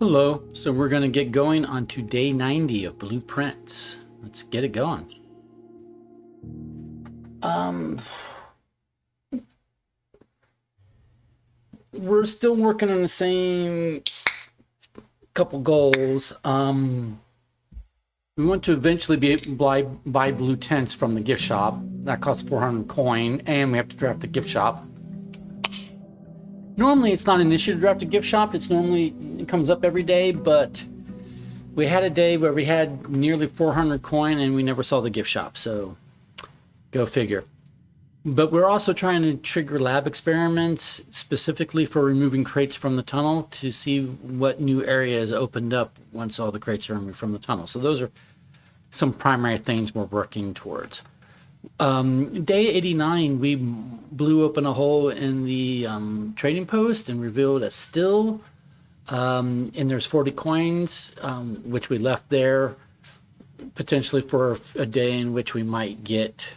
Hello, so we're going to get going on to day 90 of blueprints. Let's get it going. We're still working on the same couple goals. We want to eventually be able to buy blue tents from the gift shop. That costs 400 coin, and we have to draft the gift shop. Normally, it's not an issue to draft a gift shop. It comes up every day, but we had a day where we had nearly 400 coin and we never saw the gift shop, so go figure. But we're also trying to trigger lab experiments specifically for removing crates from the tunnel to see what new areas opened up once all the crates are removed from the tunnel. So those are some primary things we're working towards. Day 89, we blew open a hole in the trading post and revealed a still. And there's 40 coins, which we left there potentially for a day in which we might get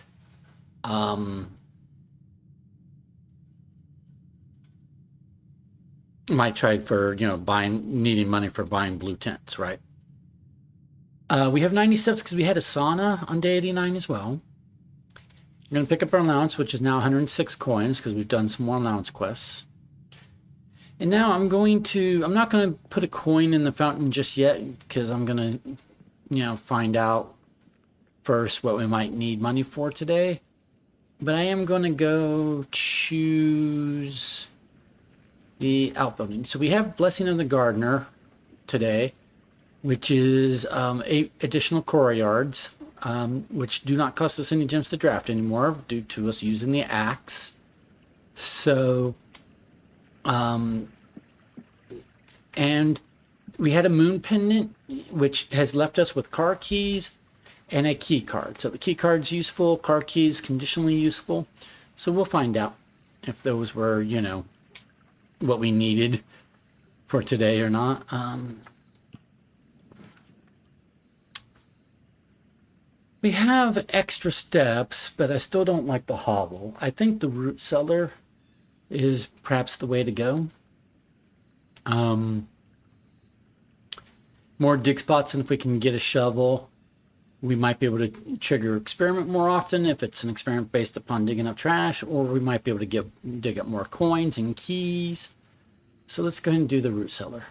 might try for needing money for buying blue tents, right? We have 90 steps because we had a sauna on day 89 as well. We're going to pick up our allowance, which is now 106 coins because we've done some more allowance quests. And now I'm not going to put a coin in the fountain just yet because I'm going to, find out first what we might need money for today. But I am going to go choose the outbuilding. So we have Blessing of the Gardener today, which is 8 additional courtyards. Which do not cost us any gems to draft anymore due to us using the axe. So, and we had a moon pendant, which has left us with car keys and a key card. So the key card's useful, car keys conditionally useful. So we'll find out if those were, what we needed for today or not. We have extra steps, but I still don't like the hovel. I think the root cellar is perhaps the way to go. More dig spots, and if we can get a shovel, we might be able to trigger experiment more often if it's an experiment based upon digging up trash, or we might be able to dig up more coins and keys. So let's go ahead and do the root cellar.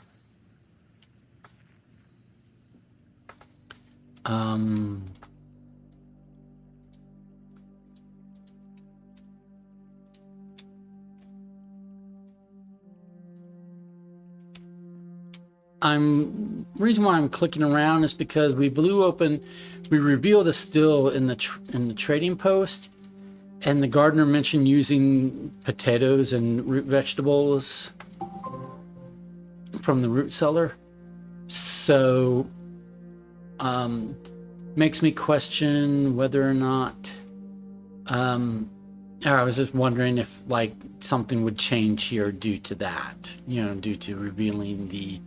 Reason why I'm clicking around is because we revealed a still in the trading post, and the gardener mentioned using potatoes and root vegetables from the root cellar. So, makes me question whether or not. I was just wondering if something would change here due to that. Due to revealing the.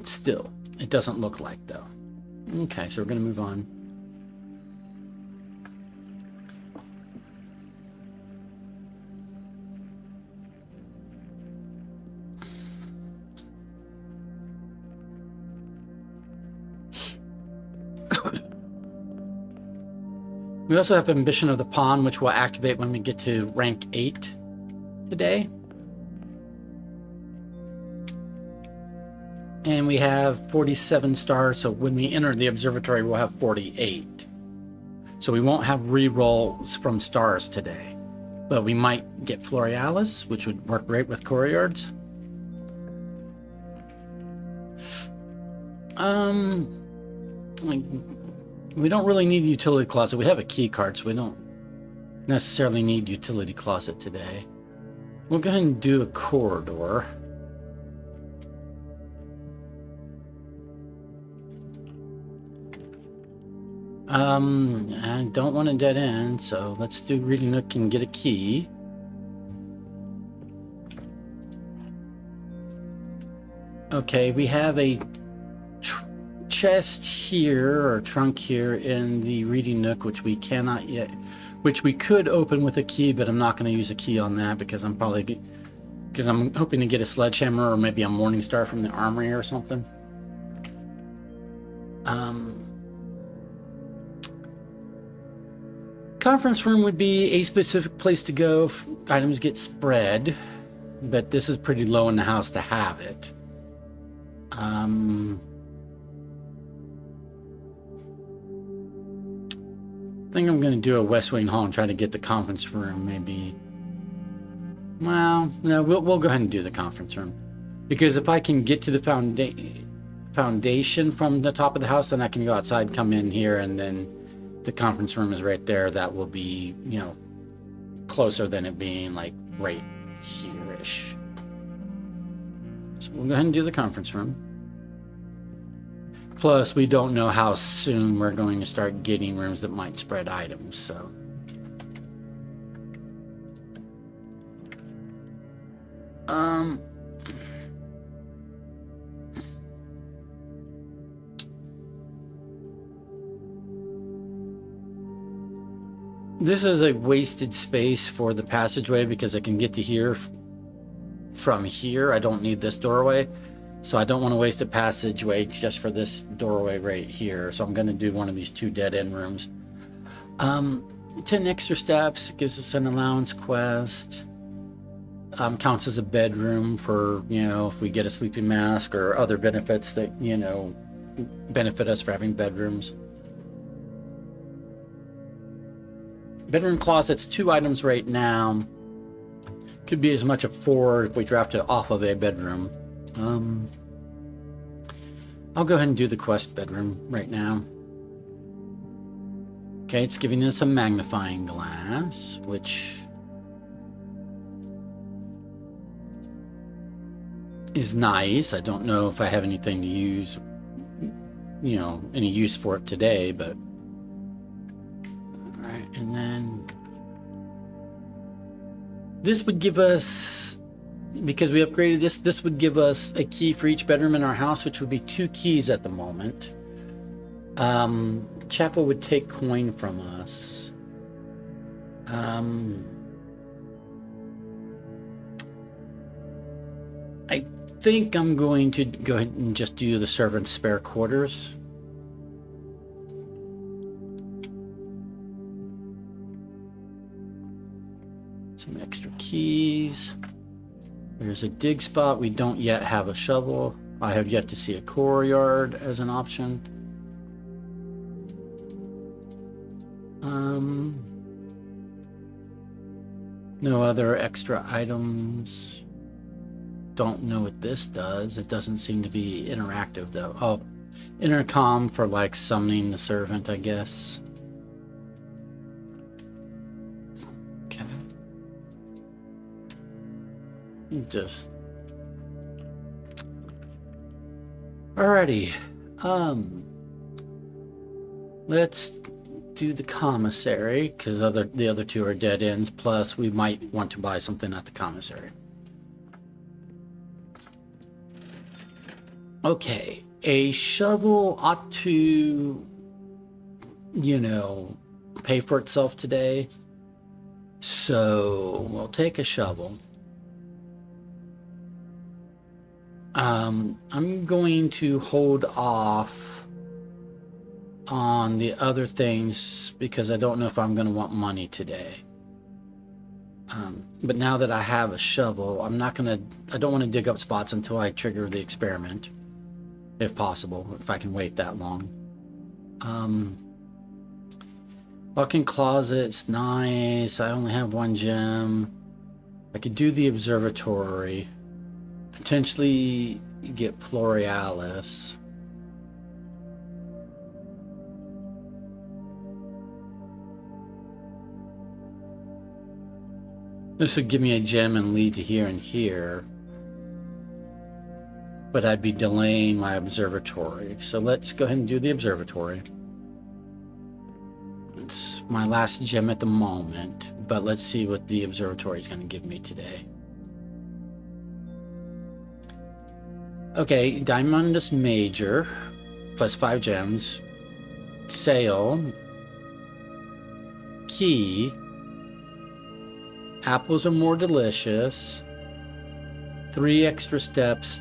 Still, it doesn't look like though. Okay, so we're going to move on. We also have Ambition of the Pawn, which will activate when we get to rank 8 today. And we have 47 stars, so when we enter the observatory, we'll have 48. So we won't have re-rolls from stars today. But we might get Florealis, which would work great with courtyards. We don't really need utility closet. We have a key card, so we don't necessarily need utility closet today. We'll go ahead and do a corridor. I don't want a dead end, so let's do Reading Nook and get a key. Okay, we have a chest here, or trunk here in the Reading Nook, which we cannot yet, which we could open with a key, but I'm not going to use a key on that because I'm probably because I'm hoping to get a sledgehammer or maybe a morning star from the armory or something. Conference room would be a specific place to go if items get spread, but this is pretty low in the house to have it. I think I'm going to do a West Wing Hall and try to get the conference room maybe. Well, no, we'll go ahead and do the conference room, because if I can get to the foundation from the top of the house, then I can go outside, come in here, and then the conference room is right there. That will be, you know, closer than it being like right here-ish. So we'll go ahead and do the conference room. Plus, we don't know how soon we're going to start getting rooms that might spread items, so. This is a wasted space for the passageway because I can get to here from here. I don't need this doorway, so I don't want to waste a passageway just for this doorway right here. So I'm going to do one of these 2 dead-end rooms. 10 extra steps gives us an allowance quest. Counts as a bedroom for, you know, if we get a sleeping mask or other benefits that, you know, benefit us for having bedrooms. Bedroom closets, 2 items right now. Could be as much as 4 if we draft it off of a bedroom. I'll go ahead and do the quest bedroom right now. Okay, it's giving us a magnifying glass, which is nice. I don't know if I have anything to use, you know, any use for it today, but all right. And then this would give us, because we upgraded this would give us a key for each bedroom in our house, which would be 2 keys at the moment. Chapel would take coin from us. I think I'm going to go ahead and just do the servant's spare quarters. Some extra keys. There's a dig spot. We don't yet have a shovel. I have yet to see a core yard as an option. No other extra items. Don't know what this does. It doesn't seem to be interactive though. Oh, intercom for like summoning the servant, I guess. Okay. Just. Alrighty. Let's do the commissary, because the other 2 are dead ends, plus we might want to buy something at the commissary. Okay, a shovel ought to, you know, pay for itself today, so we'll take a shovel. I'm going to hold off on the other things because I don't know if I'm going to want money today. But now that I have a shovel, I don't want to dig up spots until I trigger the experiment, if possible, if I can wait that long. Walk-in closet's nice. I only have 1 gem. I could do the observatory, potentially get Florealis. This would give me a gem and lead to here and here, but I'd be delaying my observatory. So let's go ahead and do the observatory. It's my last gem at the moment, but let's see what the observatory is going to give me today. Okay, Diamondus Major, plus 5 gems. Sale. Key. Apples are more delicious. 3 extra steps.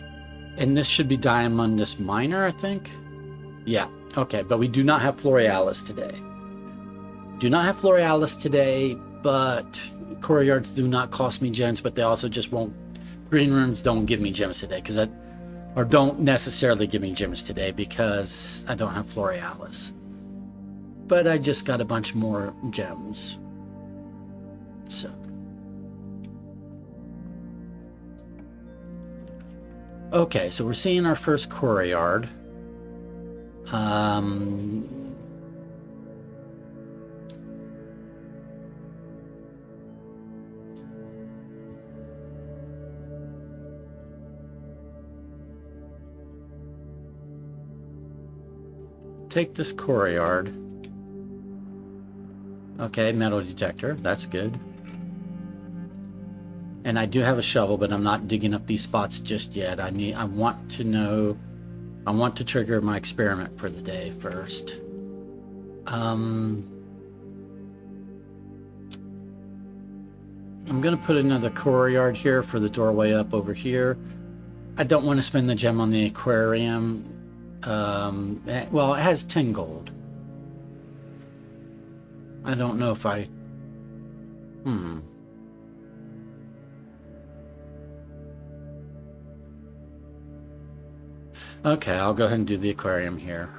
And this should be Diamondus Minor, I think. Yeah, okay, but we do not have Florealis today. Do not have Florealis today, but Courtyards do not cost me gems, but they also just won't. Green rooms don't give me gems today, or don't necessarily give me gems today because I don't have Florealis. But I just got a bunch more gems. So. Okay, so we're seeing our first Courtyard. Take this Courtyard. Okay, metal detector. That's good. And I do have a shovel, but I'm not digging up these spots just yet. I want to trigger my experiment for the day first. I'm gonna put another Courtyard here for the doorway up over here. I don't want to spend the gem on the aquarium. Well, it has 10 gold. I don't know if I... Okay, I'll go ahead and do the aquarium here.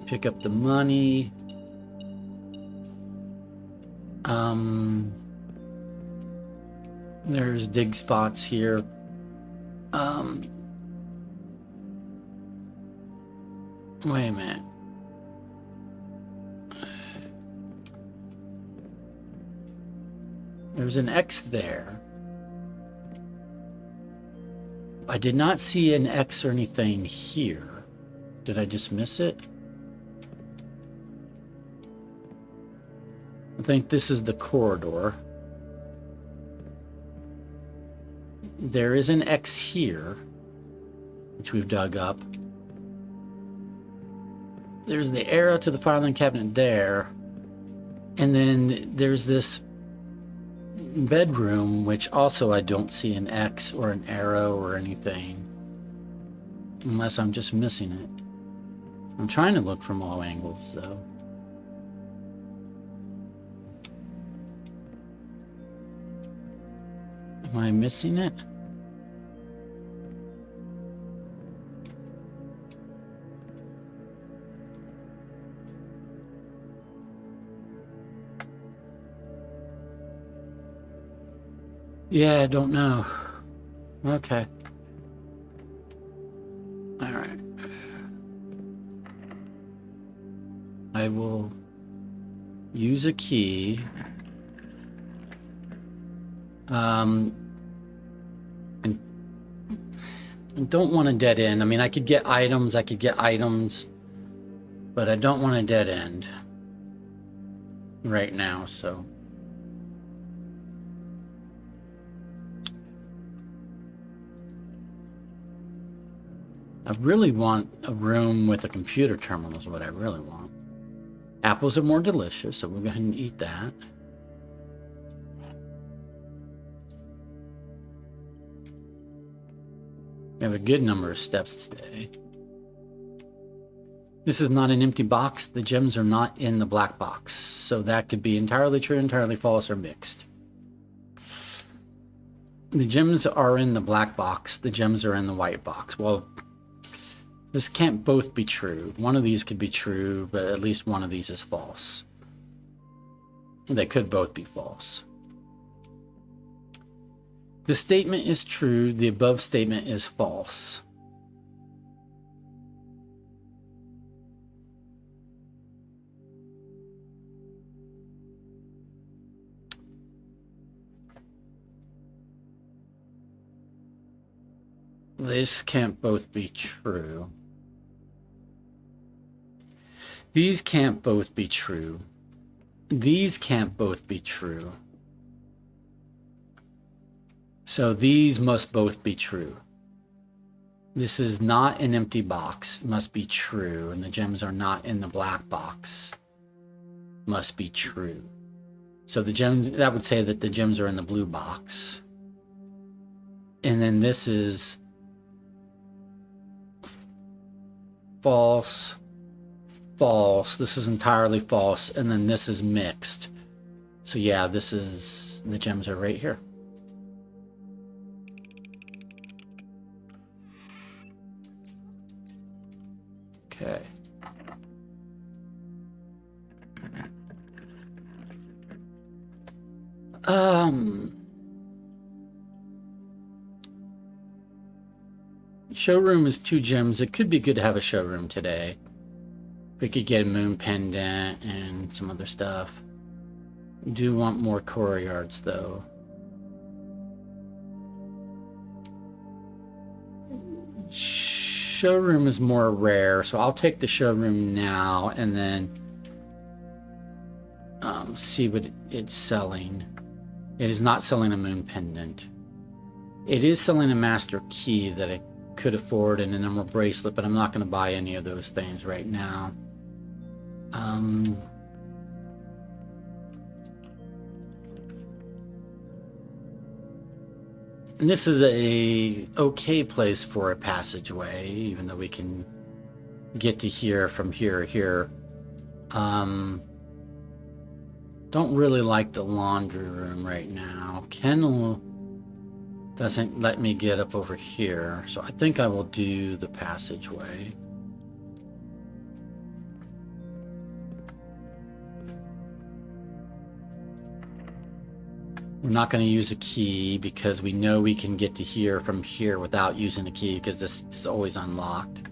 Pick up the money. There's dig spots here. Wait a minute. There's an X there. I did not see an X or anything here. Did I just miss it? I think this is the corridor. There is an X here, which we've dug up. There's the arrow to the filing cabinet there. And then there's this bedroom, which also I don't see an X or an arrow or anything. Unless I'm just missing it. I'm trying to look from all angles, though. Am I missing it? Yeah, I don't know. Okay. All right. I will use a key. And don't want a dead end. I mean, I could get items, but I don't want a dead end right now, so. I really want a room with a computer terminal is what I really want. Apples are more delicious, so we'll go ahead and eat that. We have a good number of steps today. This is not an empty box. The gems are not in the black box. So that could be entirely true, entirely false, or mixed. The gems are in the black box. The gems are in the white box. Well, this can't both be true. One of these could be true, but at least one of these is false. They could both be false. The statement is true. The above statement is false. This can't both be true. These can't both be true. These can't both be true. So these must both be true. This is not an empty box. It must be true. And the gems are not in the black box. Must be true. So the gems, that would say that the gems are in the blue box. And then this is false, false. This is entirely false. And then this is mixed. So yeah, this is, the gems are right here. Okay. Showroom is 2 gems. It could be good to have a showroom today. We could get a moon pendant and some other stuff. We do want more core yards though. Showroom is more rare, so I'll take the showroom now and then see what it's selling. It is not selling a moon pendant. It is selling a master key that I could afford and an emerald bracelet, but I'm not going to buy any of those things right now. And this is a okay place for a passageway, even though we can get to here from here or here. Don't really like the laundry room right now. Kennel doesn't let me get up over here, so I think I will do the passageway. We're not going to use a key because we know we can get to here from here without using a key because this is always unlocked.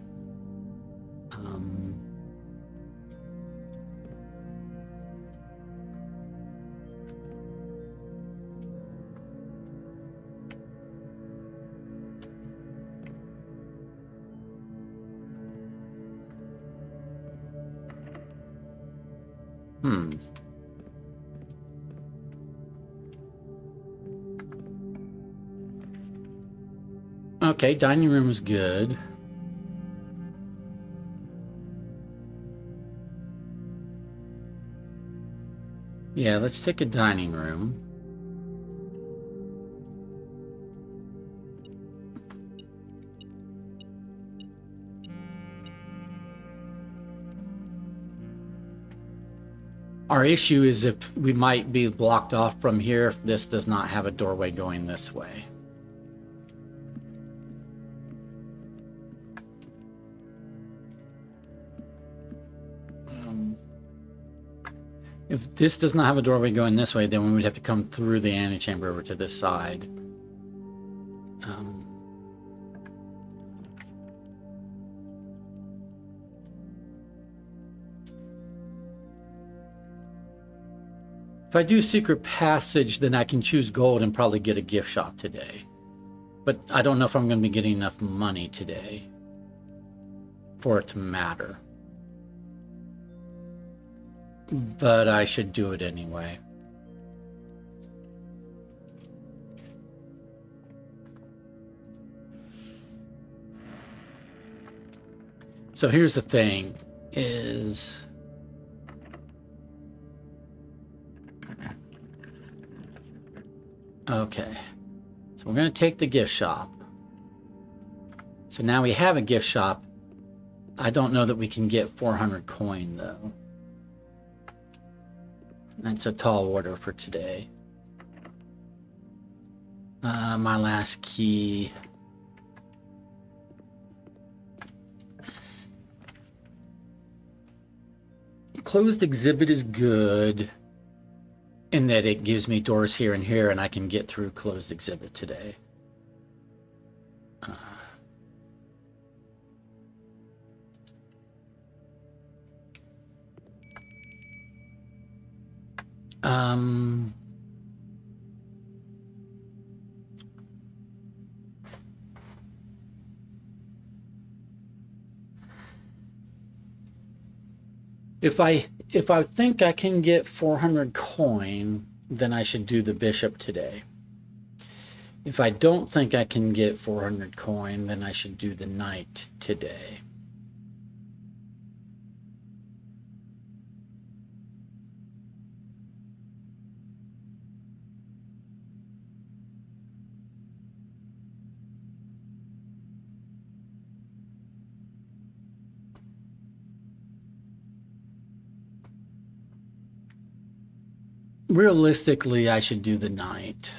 Okay, dining room is good. Yeah, let's take a dining room. Our issue is if we might be blocked off from here if this does not have a doorway going this way. If this does not have a doorway going this way, then we would have to come through the antechamber over to this side. If I do secret passage, then I can choose gold and probably get a gift shop today. But I don't know if I'm going to be getting enough money today for it to matter. But I should do it anyway. So here's the thing is okay. So we're going to take the gift shop. So now we have a gift shop. I don't know that we can get 400 coin though. That's a tall order for today. My last key. Closed exhibit is good in that it gives me doors here and here and I can get through closed exhibit today. If I think I can get 400 coin, then I should do the bishop today. If I don't think I can get 400 coin, then I should do the knight today. Realistically, I should do the knight.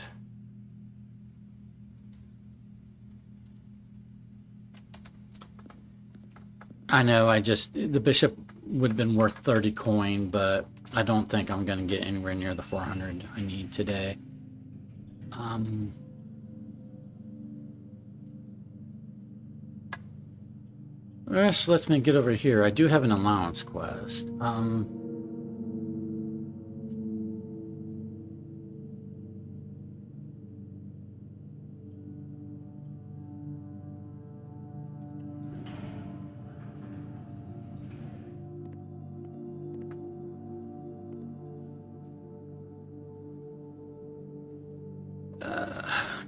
I know, the bishop would have been worth 30 coin, but I don't think I'm going to get anywhere near the 400 I need today. This lets me get over here. I do have an allowance quest.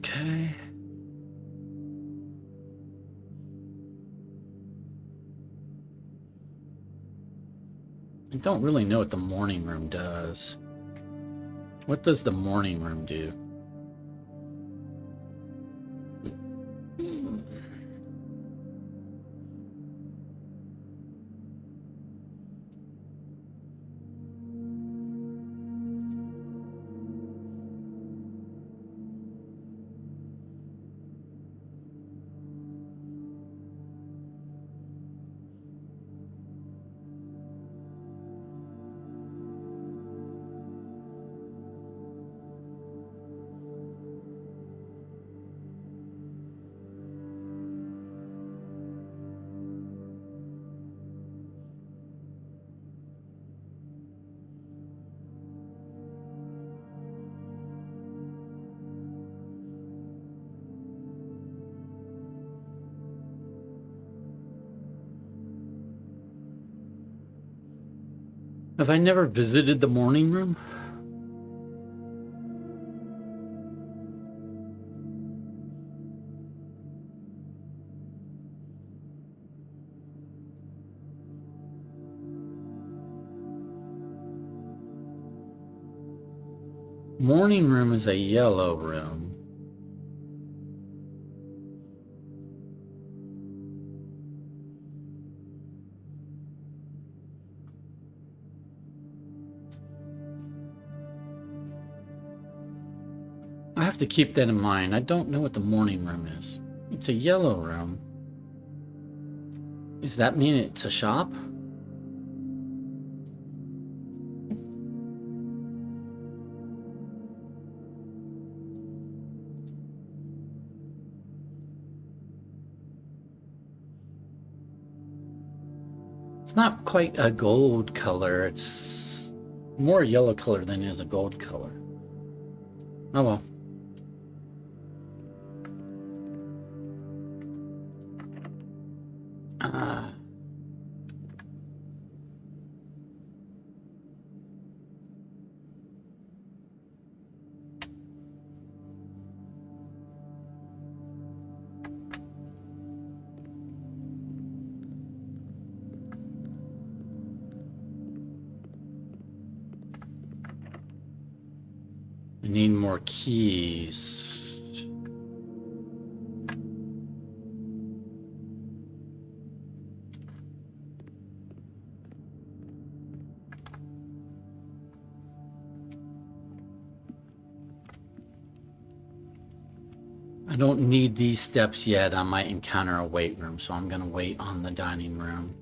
Okay. I don't really know what the morning room does. What does the morning room do? Have I never visited the morning room? Morning room is a yellow room. I have to keep that in mind. I don't know what the morning room is. It's a yellow room. Does that mean it's a shop? It's not quite a gold color. It's more yellow color than it is a gold color. Oh well. I need more keys. I don't need these steps yet. I might encounter a wait room, so I'm going to wait on the dining room.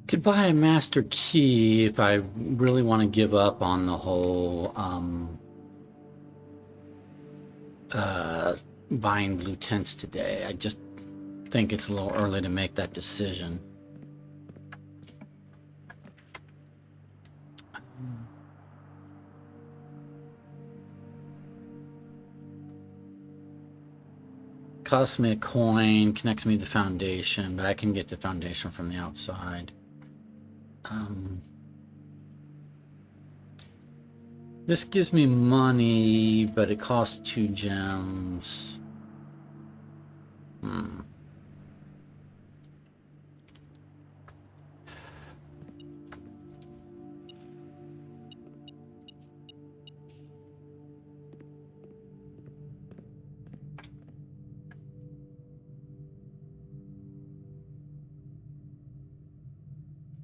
Could buy a master key if I really want to give up on the whole buying blue tents today. I just think it's a little early to make that decision. Costs me a coin, connects me to the foundation, but I can get the foundation from the outside. This gives me money, but it costs 2 gems.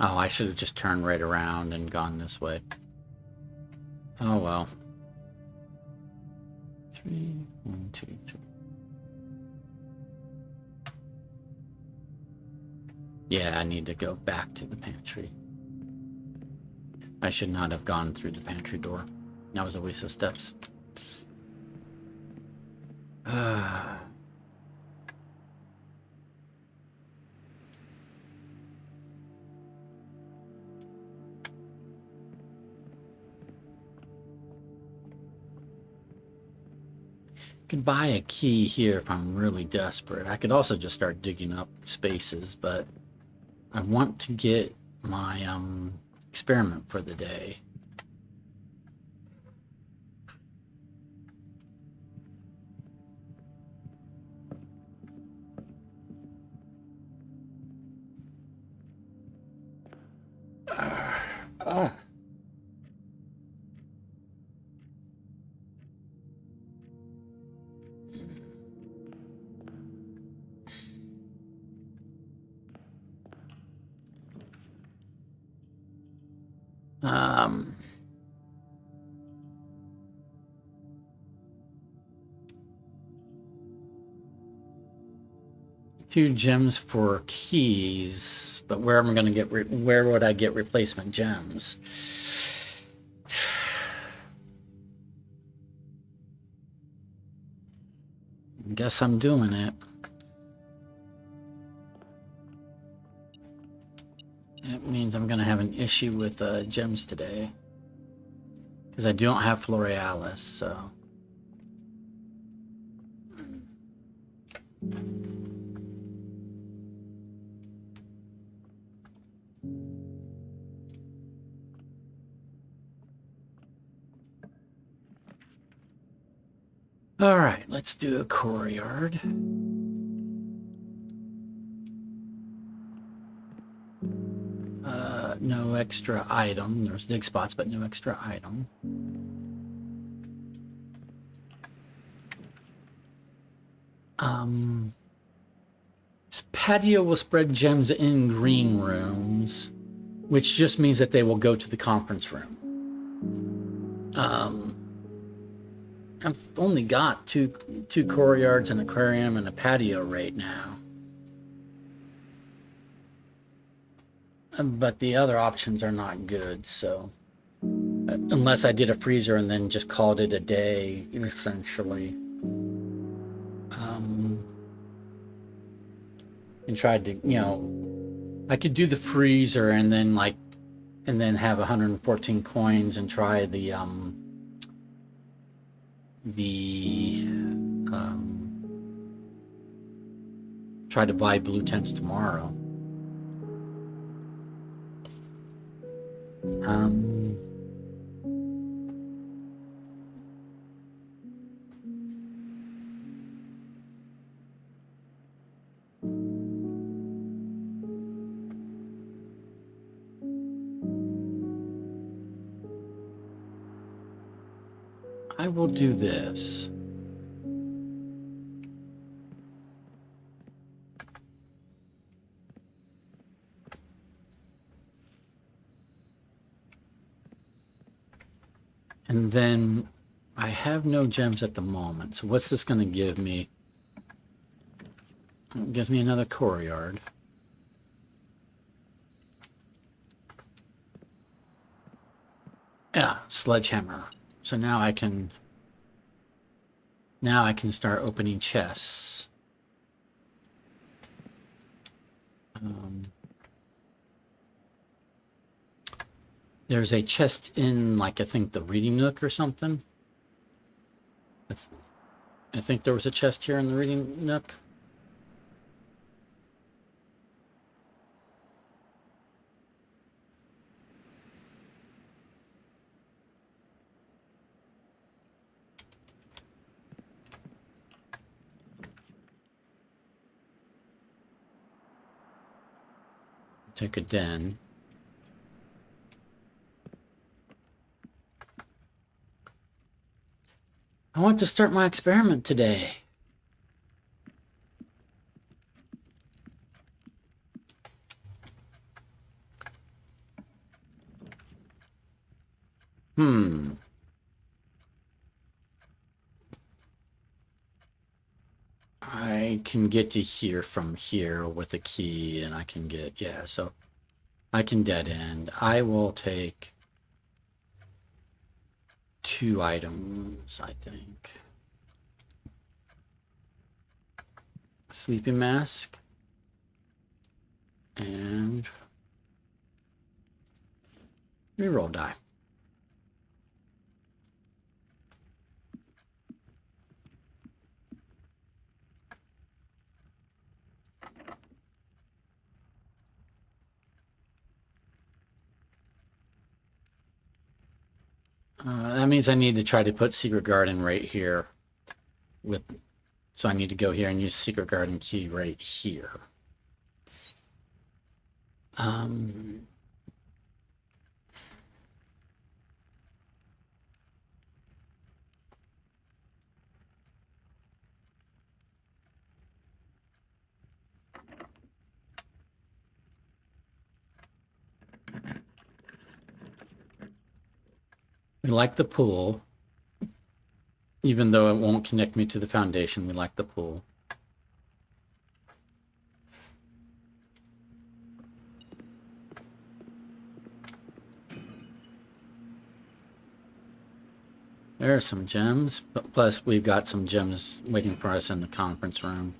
Oh, I should have just turned right around and gone this way. Oh well. 3, 1, 2, 3. Yeah, I need to go back to the pantry. I should not have gone through the pantry door. That was a waste of steps. Could buy a key here if I'm really desperate. I could also just start digging up spaces, but I want to get my experiment for the day. Two gems for keys, but where am I going to get? Where would I get replacement gems? Guess I'm doing it. That means I'm going to have an issue with gems today. Because I don't have Florealis, so... All right, let's do a courtyard. No extra item. There's dig spots, but no extra item. This patio will spread gems in green rooms, which just means that they will go to the conference room. I've only got two courtyards, an aquarium, and a patio right now. But the other options are not good, so... Unless I did a freezer and then just called it a day, essentially. And tried to, you know... I could do the freezer and then, like... And then have 114 coins and try the try to buy blue tents tomorrow. I will do this. And then I have no gems at the moment. So what's this going to give me? It gives me another courtyard. Yeah, sledgehammer. So now I can start opening chests. There's a chest in, like, I think the reading nook or something. I think there was a chest here in the reading nook. Take a den. I want to start my experiment today. I can get to here from here with a key, and I can get, yeah, so I can dead end. I will take 2 items, I think. Sleeping mask and reroll die. That means I need to try to put Secret Garden right here. So I need to go here and use Secret Garden key right here. We like the pool. Even though it won't connect me to the foundation, we like the pool. There are some gems, but plus we've got some gems waiting for us in the conference room.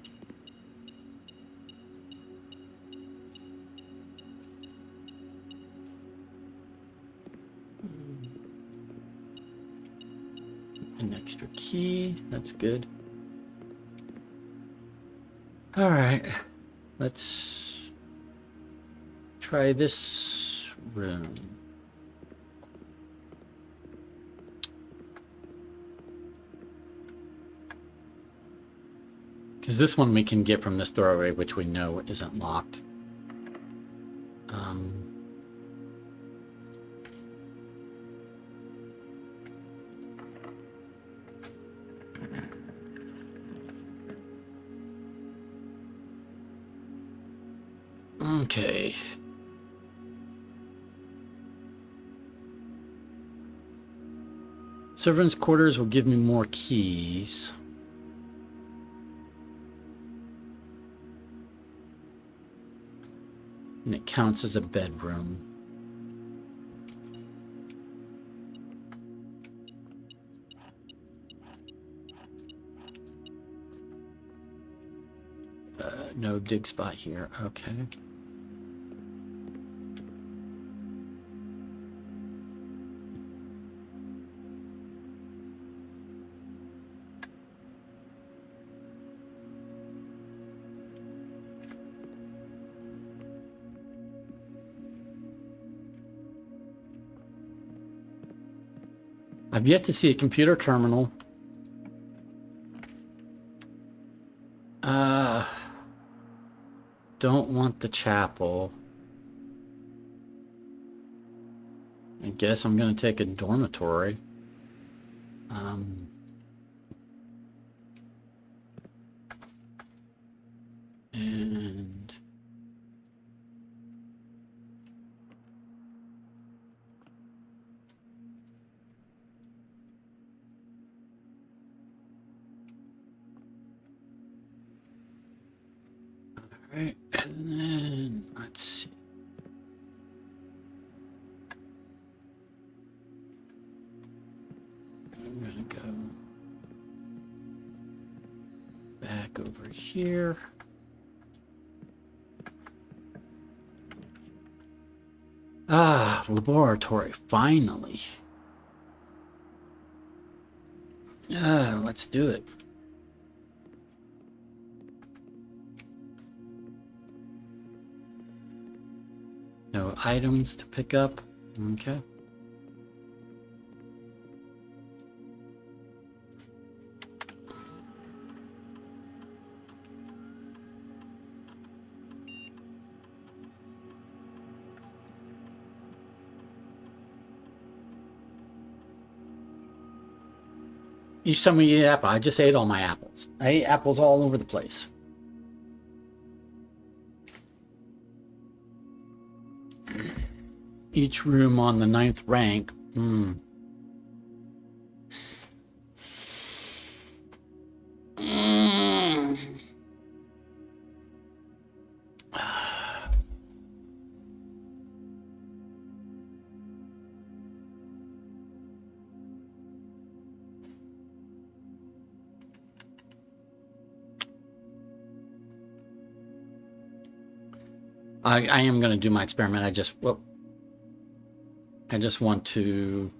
An extra key, that's good. All right, let's try this room. Because this one we can get from this doorway, which we know isn't locked. Okay. Servants' quarters will give me more keys. And it counts as a bedroom. No dig spot here. Okay. I've yet to see a computer terminal. Don't want the chapel. I guess I'm gonna take a dormitory. And right, and then let's see. I'm gonna go back over here. Ah, laboratory, finally. Let's do it. No items to pick up. Okay. Each time we eat an apple, I just ate all my apples. I ate apples all over the place. Each room on the 9th rank. I am going to do my experiment. I just want to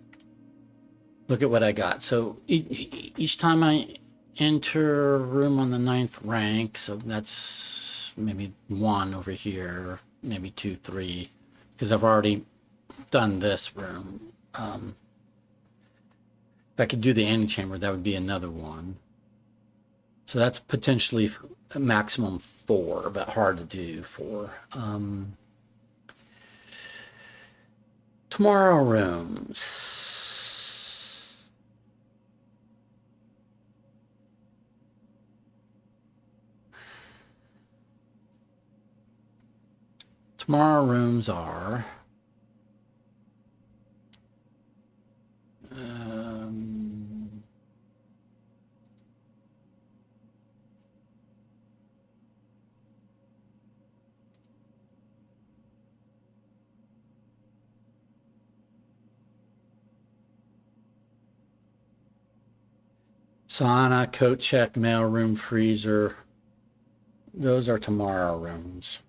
look at what I got. So each time I enter a room on the 9th rank, so that's maybe 1 over here, maybe 2, 3, because I've already done this room. If I could do the antechamber, that would be another 1. So that's potentially a maximum 4, but hard to do 4. Tomorrow rooms. Tomorrow rooms are sauna, coat check, mail room, freezer. Those are tomorrow rooms.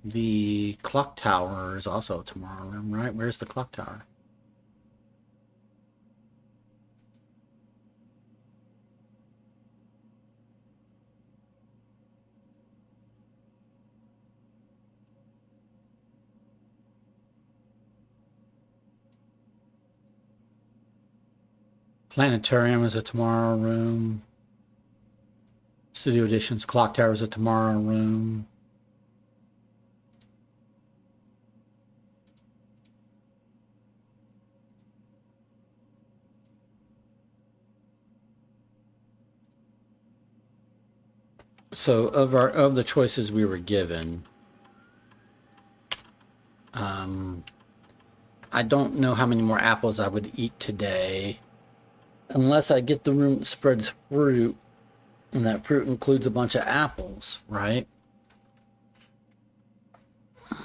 The clock tower is also a tomorrow room, right? Where's the clock tower? Planetarium is a tomorrow room. Studio Editions clock tower is a tomorrow room. So of the choices we were given, I don't know how many more apples I would eat today, unless I get the room that spreads fruit, and that fruit includes a bunch of apples, right? I've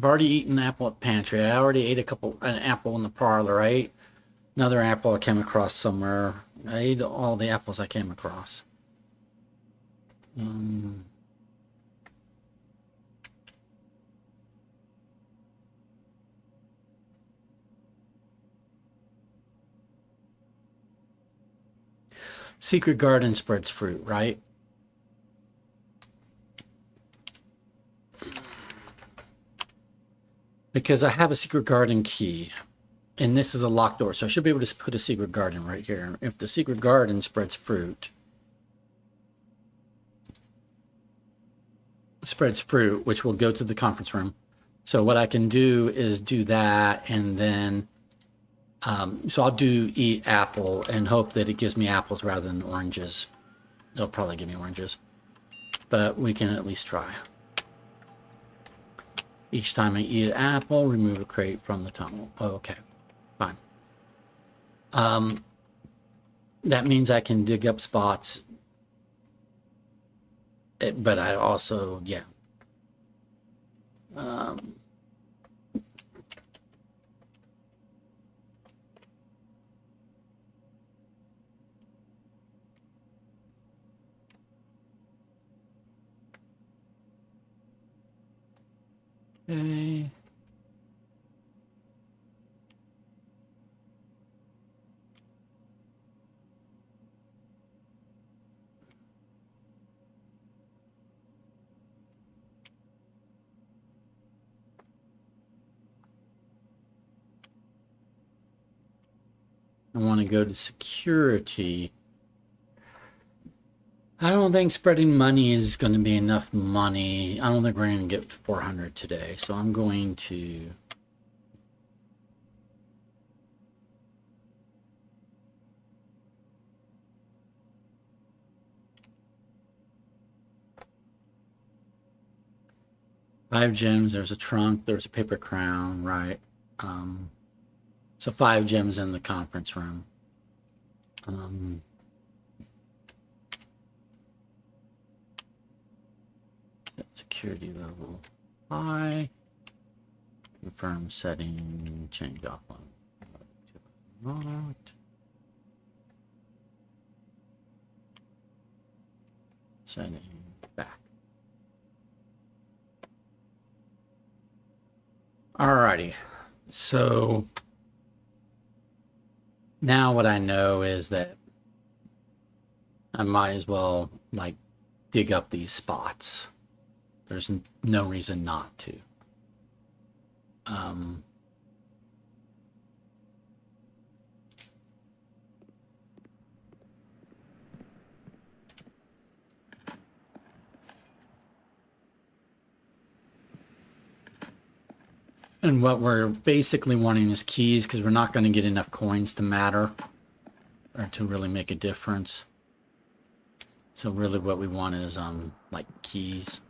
already eaten an apple at pantry. I already ate an apple in the parlor. I ate another apple I came across somewhere. I ate all the apples I came across. Secret Garden spreads fruit, right? Because I have a Secret Garden key, and this is a locked door, so I should be able to put a Secret Garden right here. If the Secret Garden spreads fruit, which will go to the conference room. So what I can do is do that, and then so I'll do eat apple and hope that it gives me apples rather than oranges. It'll probably give me oranges, but we can at least try. Each time I eat an apple, remove a crate from the tunnel. Oh, okay, fine. That means I can dig up spots, but I also, yeah. Okay. I want to go to security. I don't think spreading money is going to be enough money. I don't think we're going to get 400 today. So I'm going to... Five gems, there's a trunk, there's a paper crown, right? So 5 gems in the conference room. Set security level high. Confirm setting, change offline. Not. Setting back. Alrighty, so now what I know is that I might as well like dig up these spots. There's no reason not to. And what we're basically wanting is keys, because we're not going to get enough coins to matter or to really make a difference. So really what we want is like keys.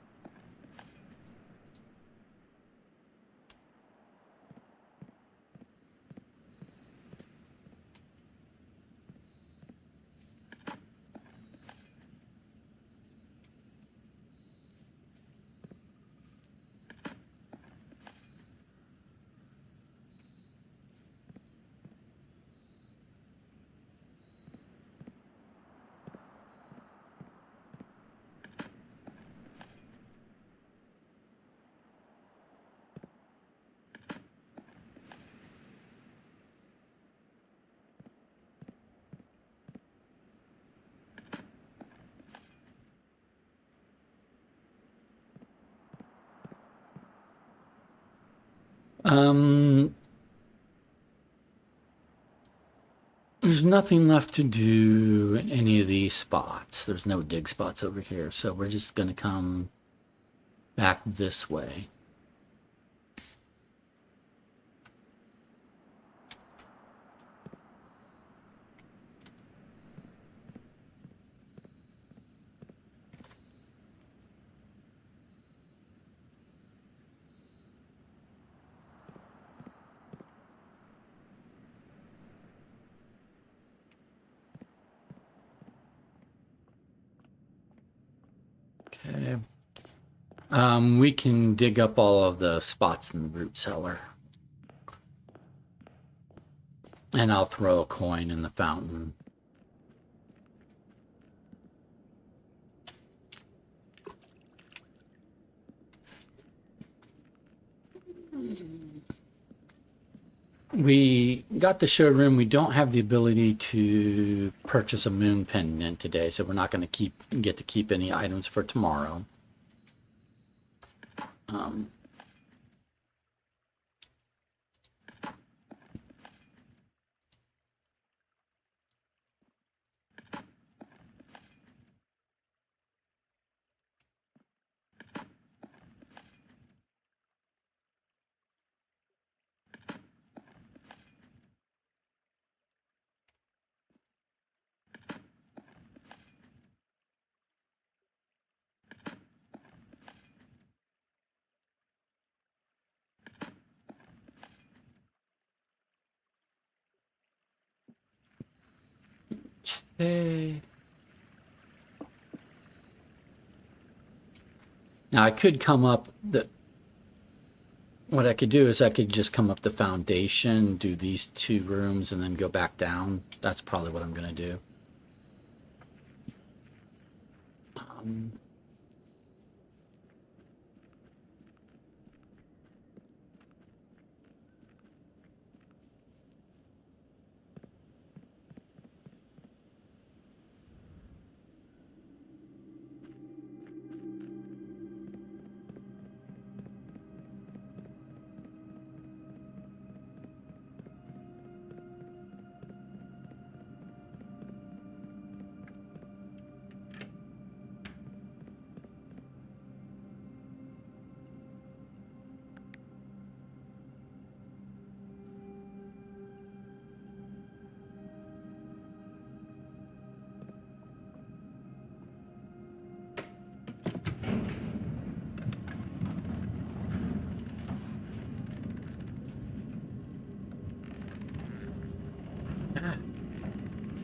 There's nothing left to do in any of these spots. There's no dig spots over here, so we're just going to come back this way. Okay. We can dig up all of the spots in the root cellar. And I'll throw a coin in the fountain. We got the showroom. We don't have the ability to purchase a moon pendant today, so we're not going to get to keep any items for tomorrow. Okay. Now I could come up what I could do is I could just come up the foundation, do these 2 rooms, and then go back down. That's probably what I'm going to do.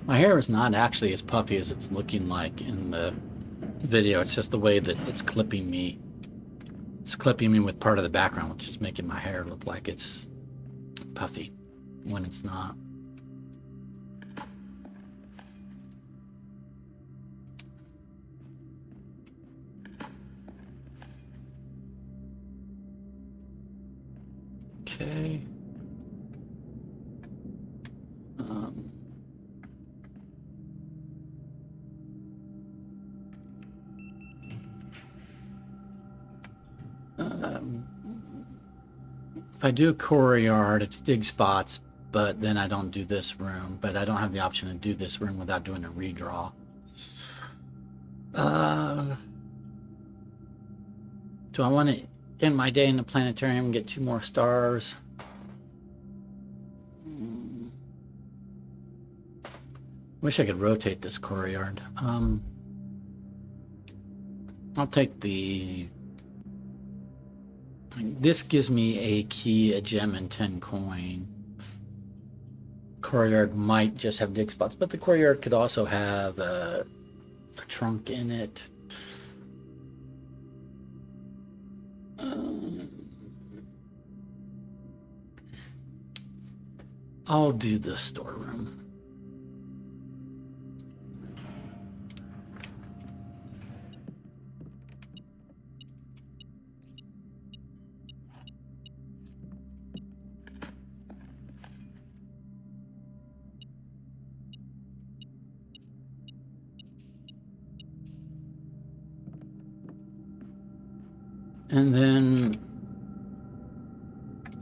My hair is not actually as puffy as it's looking like in the video. It's just the way that it's clipping me. It's clipping me with part of the background, which is making my hair look like it's puffy when it's not. Okay. If I do a courtyard, it's dig spots, but then I don't do this room. But I don't have the option to do this room without doing a redraw. Do I want to end my day in the planetarium and get 2 more stars? Wish I could rotate this courtyard. I'll take the... This gives me a key, a gem, and 10 coin. Courtyard might just have dig spots, but the courtyard could also have a trunk in it. I'll do the storeroom. And then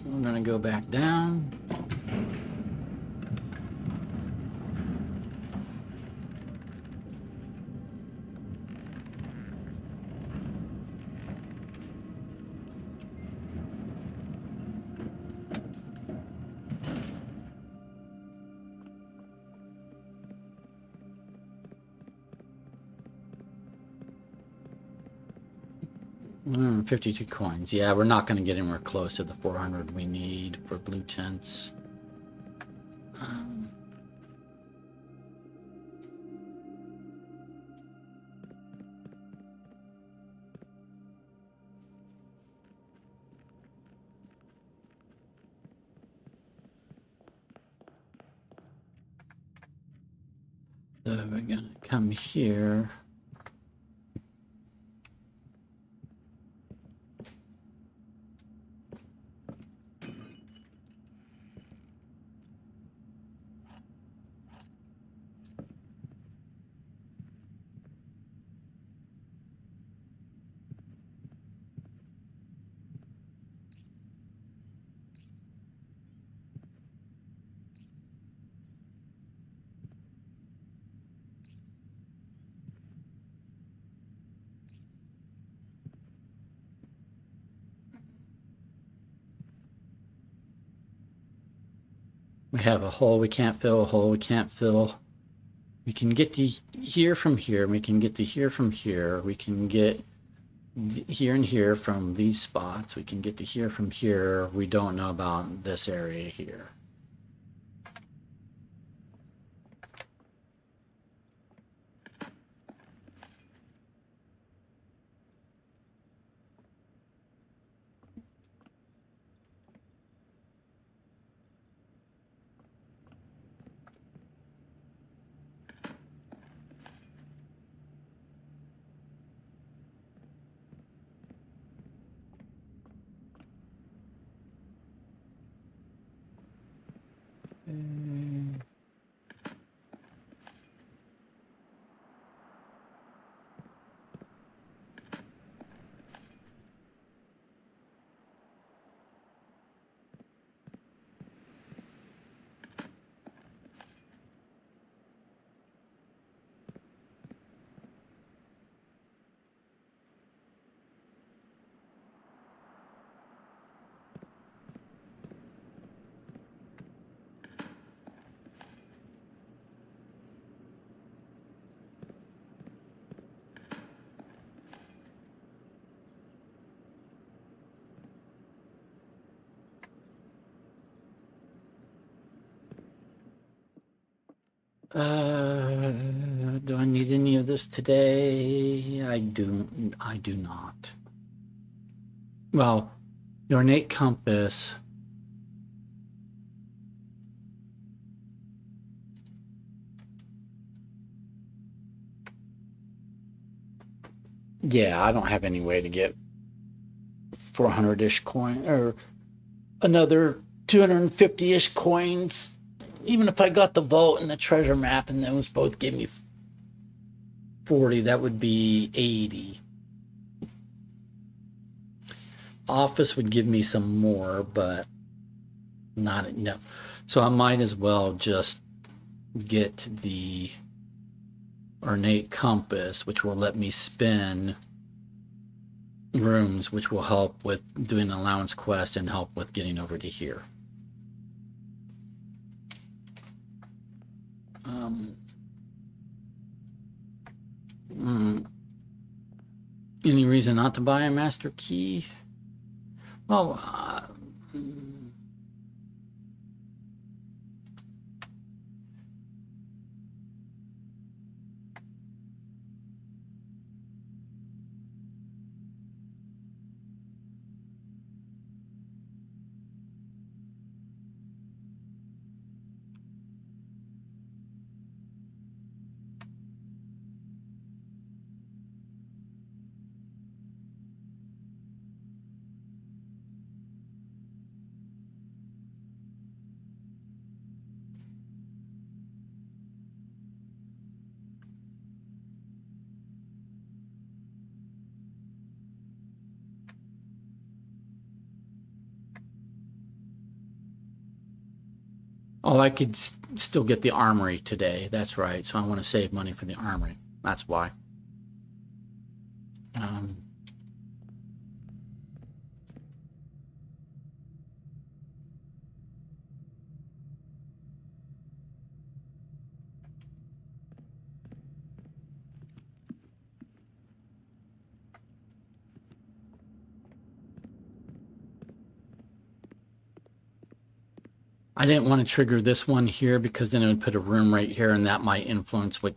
we're going to go back down. Mm, 52 coins. Yeah, we're not going to get anywhere close to the 400 we need for blue tents. So we're going to come here. We have a hole we can't fill, a hole we can't fill. We can get the here from here. We can get the here from here. We can get here and here from these spots. We can get the here from here. We don't know about this area here. Do I need any of this today? I do not. Well, the ornate compass. Yeah, I don't have any way to get 400-ish coin or another 250-ish coins. Even if I got the vault and the treasure map and those both gave me 40, that would be 80. Office would give me some more, but not no. So I might as well just get the ornate compass, which will let me spin rooms, which will help with doing an allowance quest and help with getting over to here. Any reason not to buy a master key? Well, oh, I could still get the armory today. That's right. So I want to save money for the armory. That's why. I didn't want to trigger this one here because then it would put a room right here and that might influence what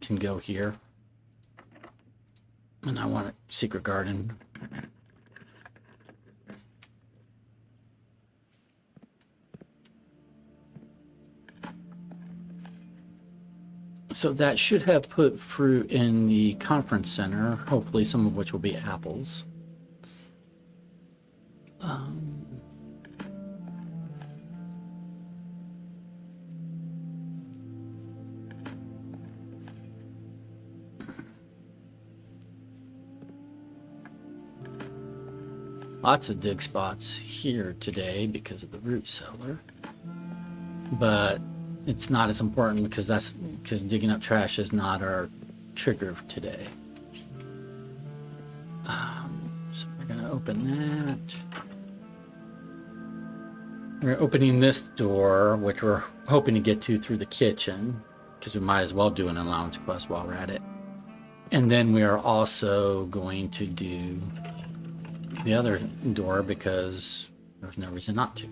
can go here. And I want a secret garden. So that should have put fruit in the conference center, hopefully some of which will be apples. Lots of dig spots here today because of the root cellar. But it's not as important because digging up trash is not our trigger today. So we're going to open that. We're opening this door, which we're hoping to get to through the kitchen because we might as well do an allowance quest while we're at it. And then we are also going to do the other door because there's no reason not to.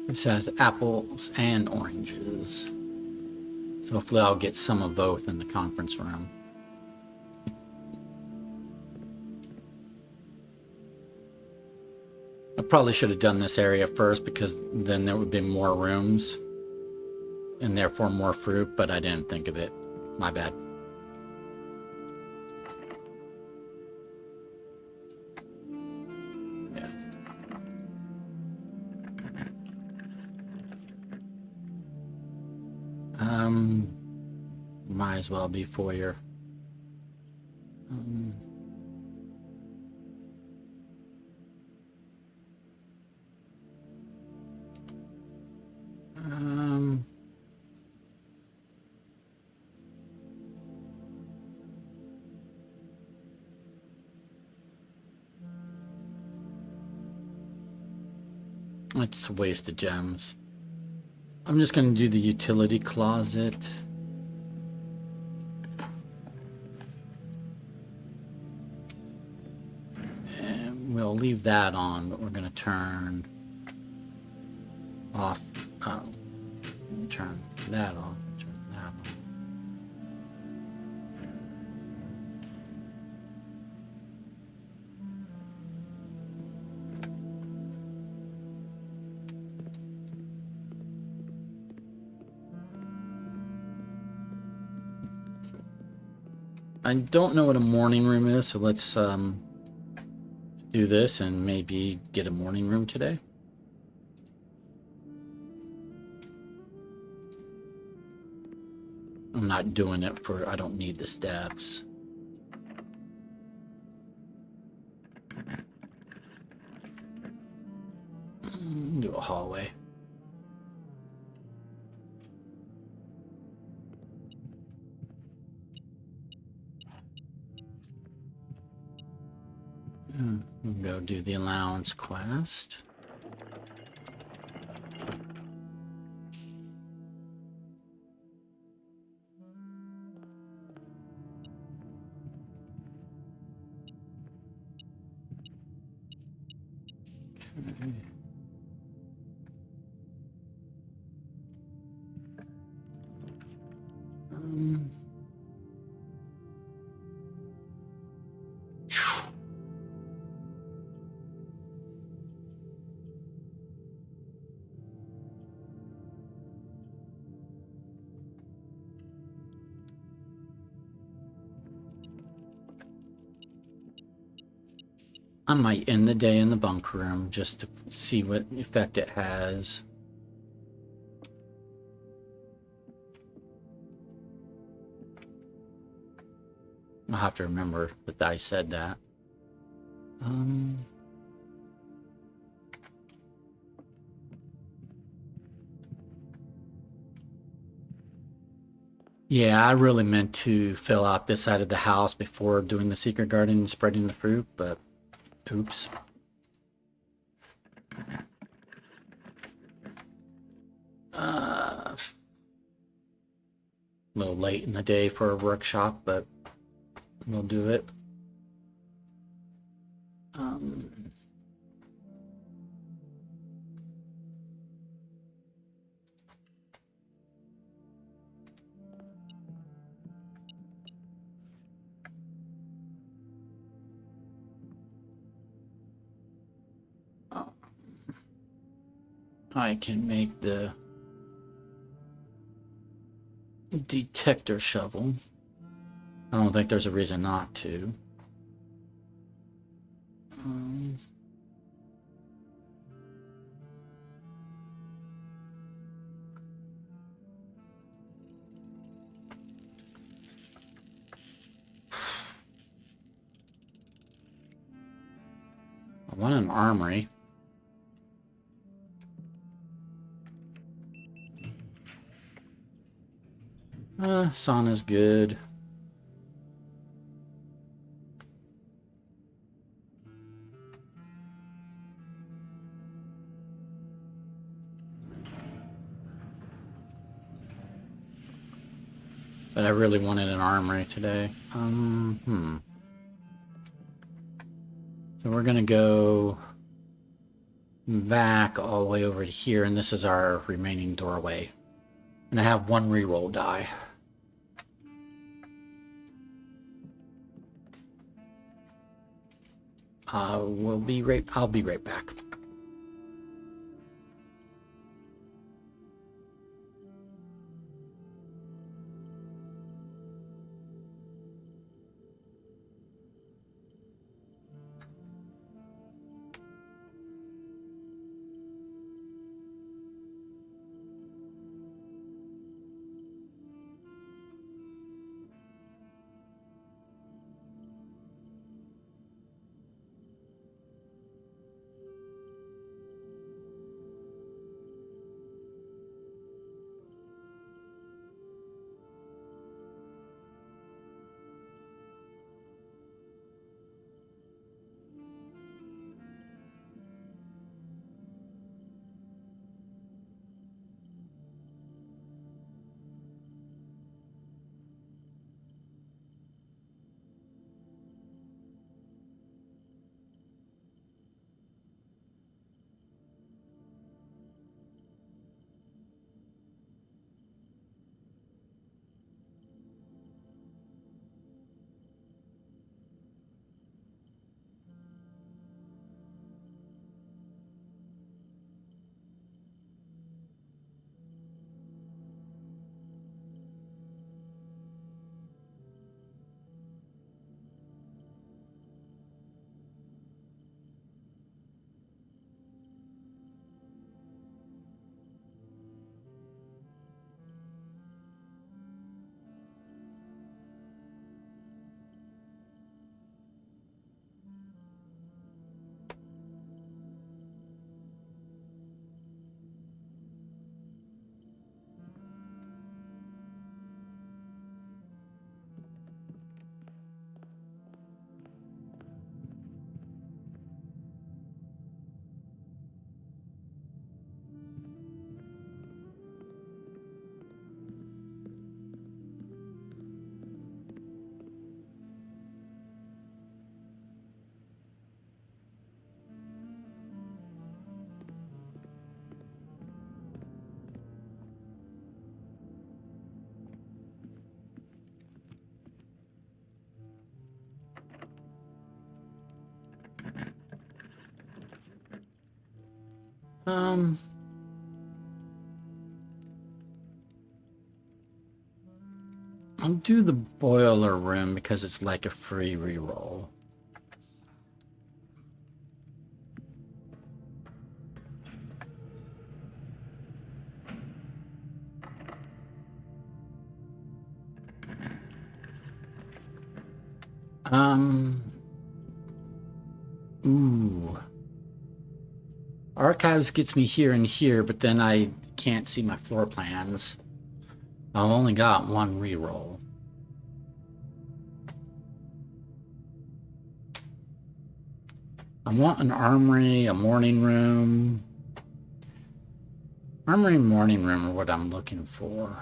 This has apples and oranges. So hopefully I'll get some of both in the conference room. I probably should have done this area first because then there would be more rooms and therefore more fruit, but I didn't think of it. My bad. Might as well be foyer. It's a waste of gems. I'm just going to do the utility closet. And we'll leave that on, but we're going to turn off. Turn that off. Turn that on. I don't know what a morning room is, so let's do this and maybe get a morning room today. I'm not doing it for, I don't need the steps. Do a hallway. We'll go do the allowance quest. Okay. I might end the day in the bunk room just to see what effect it has. I'll have to remember that I said that. Yeah, I really meant to fill out this side of the house before doing the secret garden and spreading the fruit, but oops. A little late in the day for a workshop, but we'll do it. I can make the detector shovel. I don't think there's a reason not to. I want an armory. Sauna's good. But I really wanted an armory today. So we're gonna go back all the way over to here, and this is our remaining doorway. And I have one reroll die. I'll be right back. I'll do the boiler room because it's like a free reroll. Ooh. Archives gets me here and here, but then I can't see my floor plans. I've only got one reroll. I want an armory, a morning room. Armory and morning room are what I'm looking for.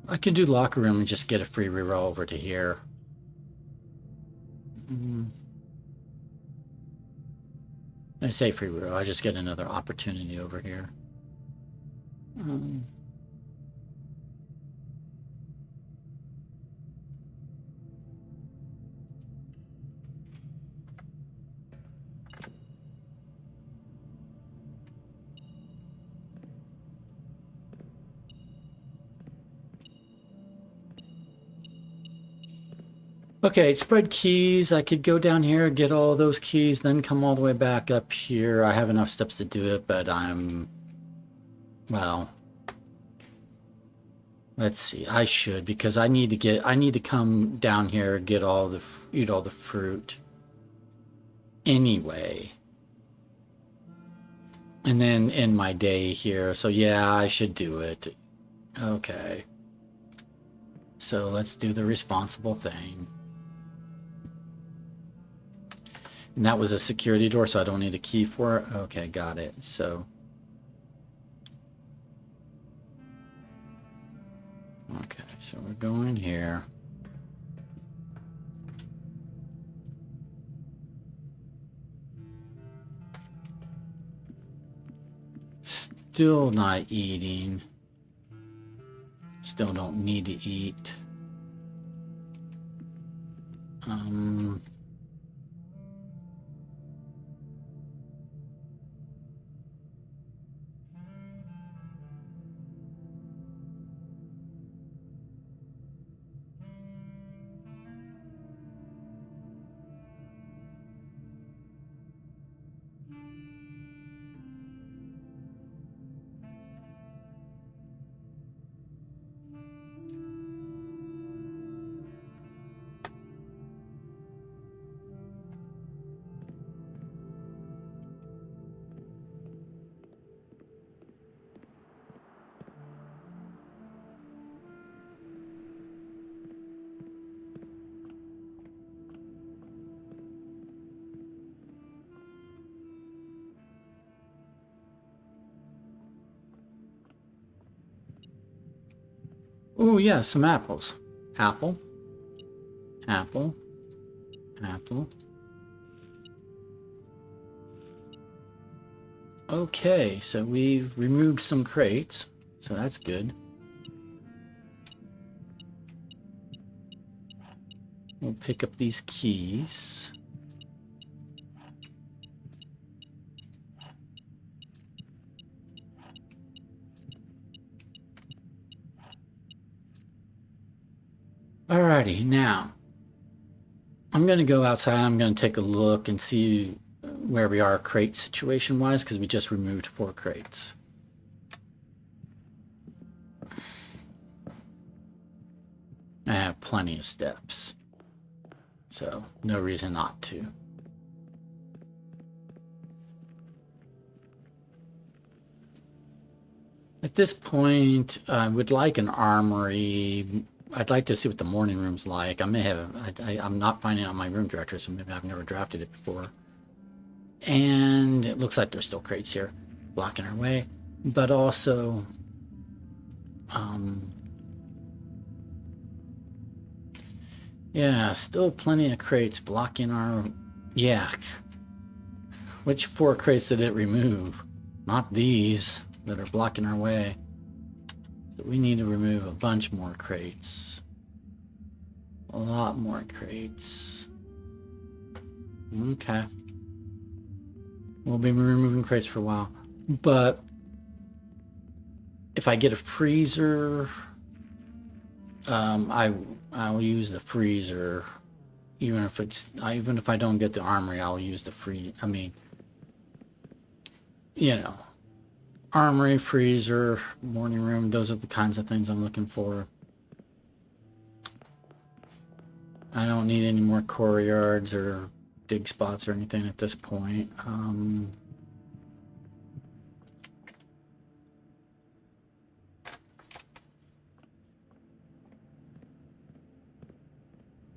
I could do locker room and just get a free reroll over to here. I say free reroll, I just get another opportunity over here. Okay, spread keys. I could go down here, get all those keys, then come all the way back up here. I have enough steps to do it, but well, let's see. I should, because I need to come down here, get all the, eat all the fruit anyway. And then end my day here. So yeah, I should do it. Okay. So let's do the responsible thing. And that was a security door, so I don't need a key for it. Okay, got it. So, okay, so we're going here. Still not eating. Still don't need to eat. Oh yeah, some apples. Apple. Apple. Apple. Okay, so we've removed some crates, so that's good. We'll pick up these keys. Alrighty, now I'm going to go outside. I'm going to take a look and see where we are crate situation wise, because we just removed 4 crates. I have plenty of steps, so no reason not to. At this point, I would like an armory. I'd like to see what the morning room's like. I may have, I'm not finding out my room directory, so maybe I've never drafted it before. And it looks like there's still crates here blocking our way, but also, yeah, still plenty of crates blocking our, yeah. Which 4 crates did it remove? Not these that are blocking our way. So we need to remove a bunch more crates. A lot more crates. Okay. We'll be removing crates for a while. But if I get a freezer, I'll use the freezer. Even if I don't get the armory, I'll use the armory, freezer, morning room. Those are the kinds of things I'm looking for. I don't need any more core yards or dig spots or anything at this point.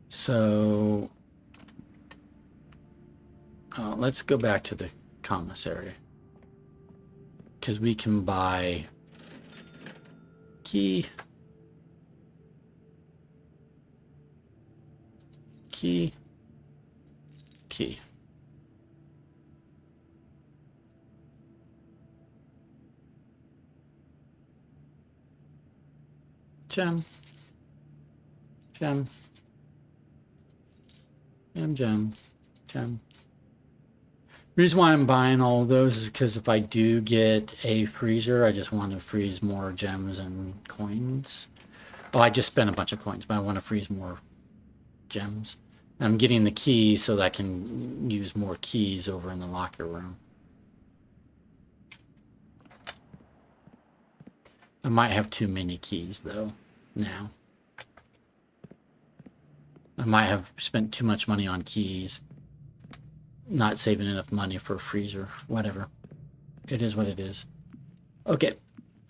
So let's go back to the commissary, because we can buy key, gem, gem. The reason why I'm buying all of those is because if I do get a freezer, I just want to freeze more gems and coins. Oh, I just spent a bunch of coins, but I want to freeze more gems. I'm getting the key so that I can use more keys over in the locker room. I might have too many keys, though, now. I might have spent too much money on keys. Not saving enough money for a freezer. Whatever. It is what it is. Okay.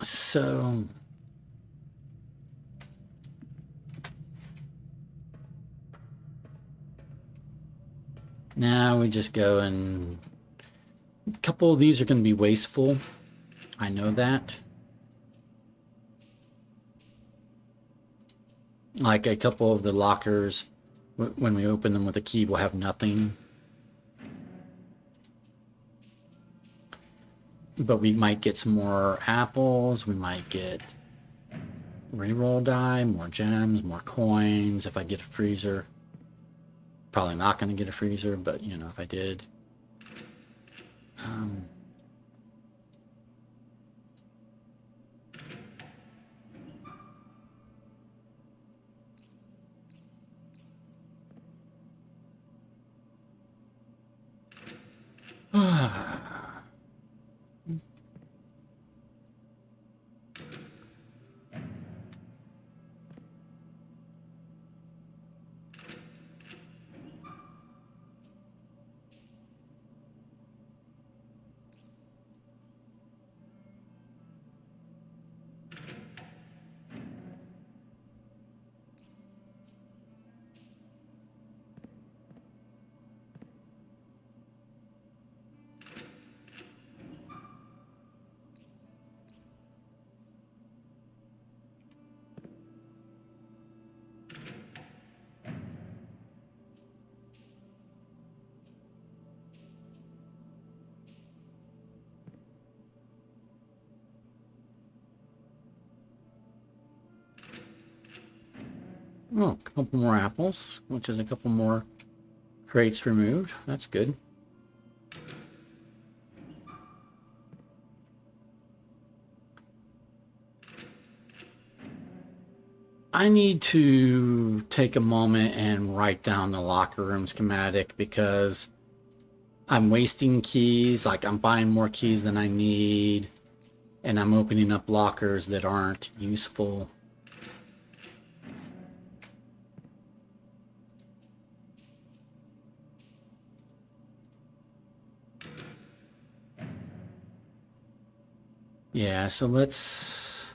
So... now we just go and... a couple of these are going to be wasteful. I know that. Like a couple of the lockers, when we open them with a key, will have nothing. But we might get some more apples. We might get reroll die, more gems, more coins. If I get a freezer. Probably not going to get a freezer, but, you know, if I did. Oh, a couple more apples, which is a couple more crates removed. That's good. I need to take a moment and write down the locker room schematic because I'm wasting keys. Like, I'm buying more keys than I need, and I'm opening up lockers that aren't useful. Yeah, so let's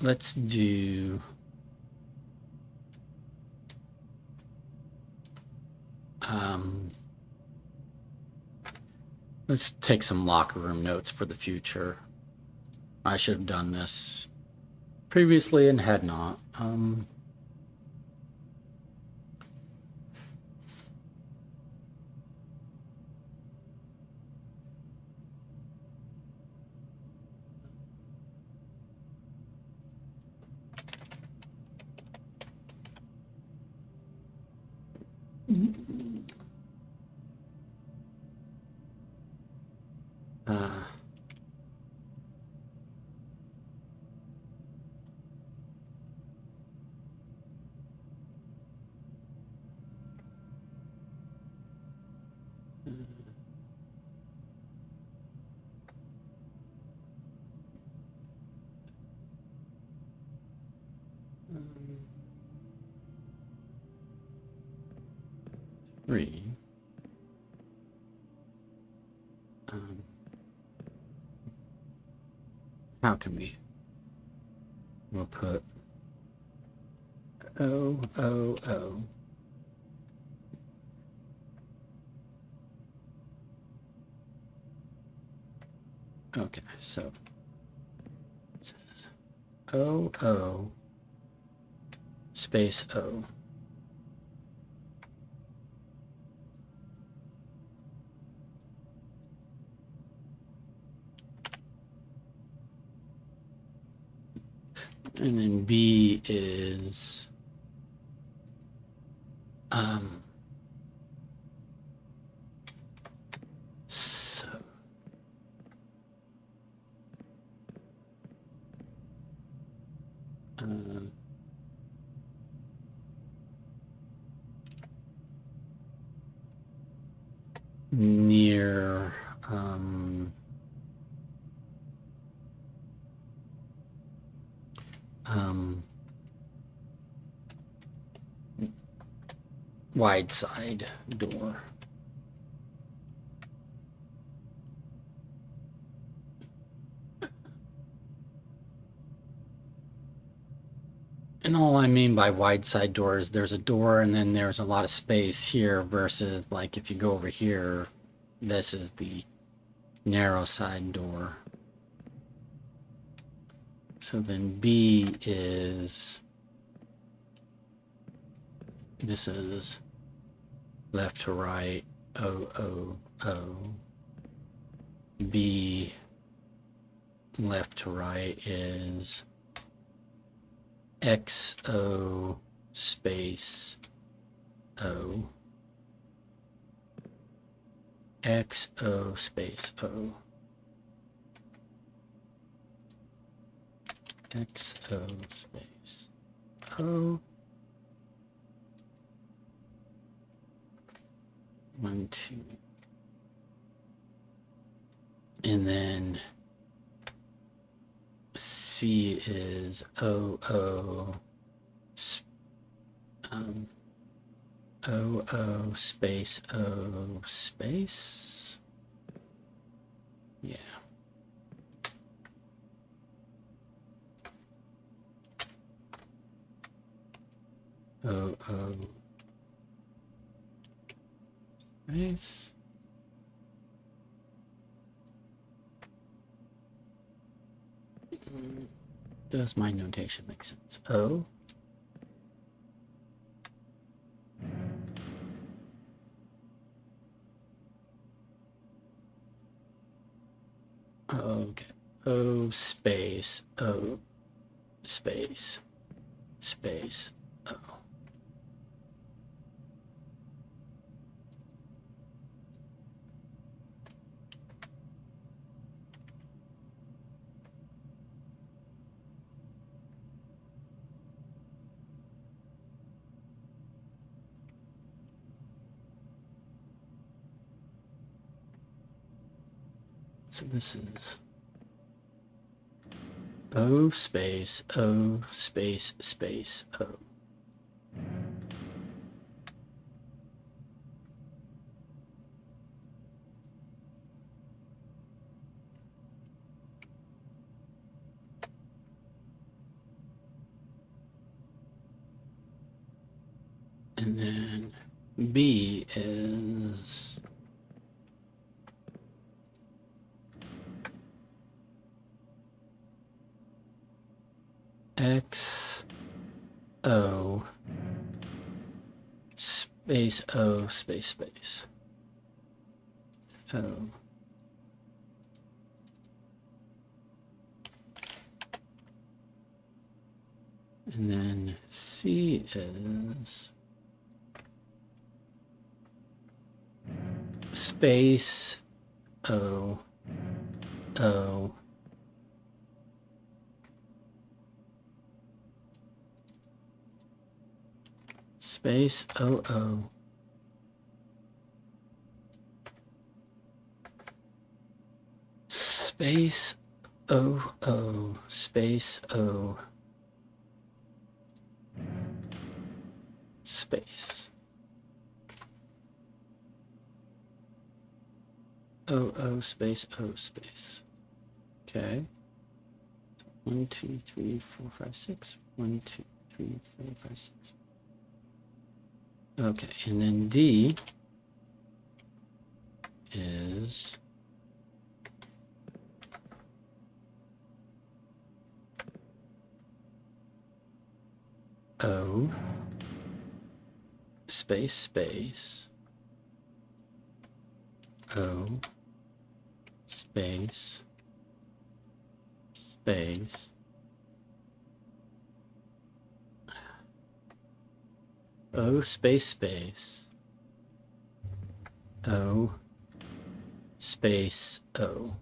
do let's take some locker room notes for the future. I should have done this previously and had not. 3. How can we'll put O, O, O. Okay, so it says O, O, space O. And then B is so near wide side door. And all I mean by wide side door is there's a door and then there's a lot of space here versus like if you go over here, this is the narrow side door. So then B is, this is left to right, O, O, O. B left to right is XO space O. XO space O. XO space O. 1, 2. And then C is O, O, O, O, space, O, space. Yeah. O, O, space. Does my notation make sense? O. Okay. O space O space space O. So this is O space O space space O. And then B is X O space O space space O. And then C is space O O space O O space O O space O space. O space O space. Okay. 1, 2, 3, 4, 5, 6. 1, 2, 3, 4, 5, 6. Okay, and then D is O space space O space space O space space O space O.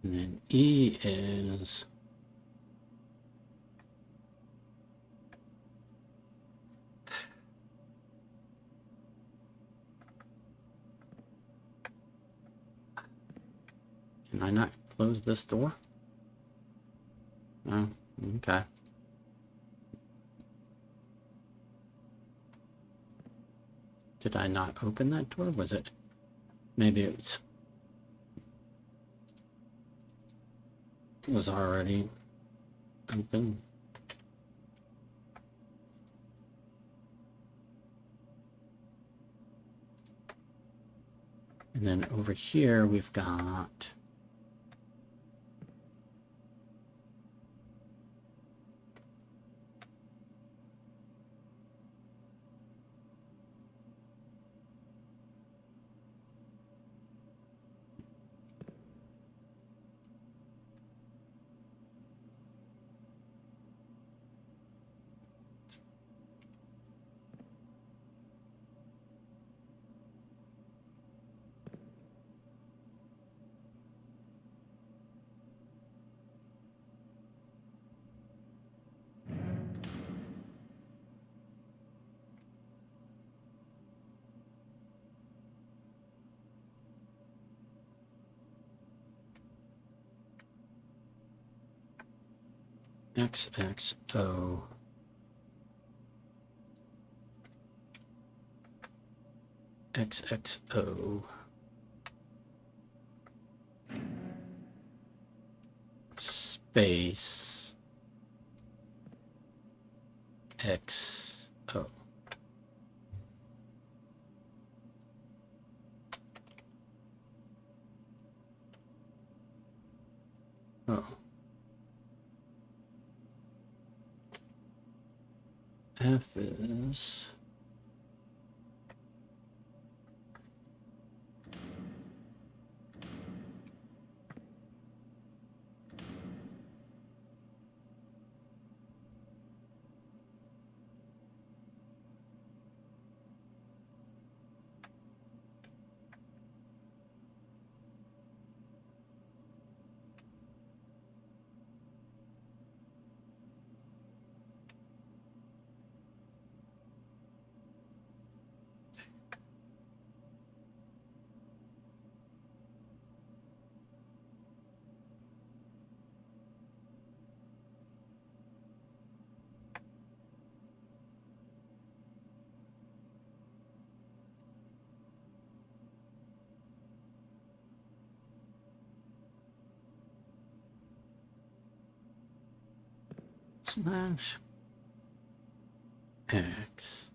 And then E is can I not close this door? Oh, okay. Did I not open that door? Was it? Maybe it was already open. And then over here we've got XXO XXO space XO. Oh. F is slash X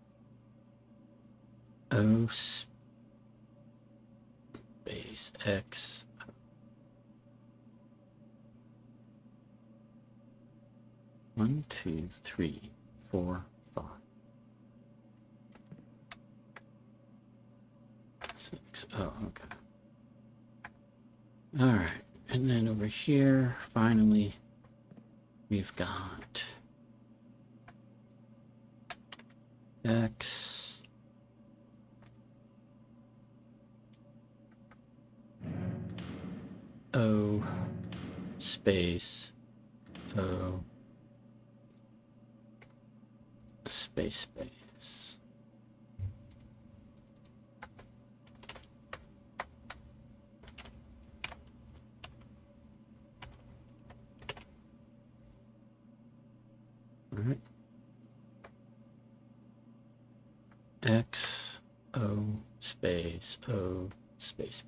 O space X. One, two, three, 4, 5, 6. Oh, okay. All right, and then over here, finally, we've got X O space O space space. X O space O space.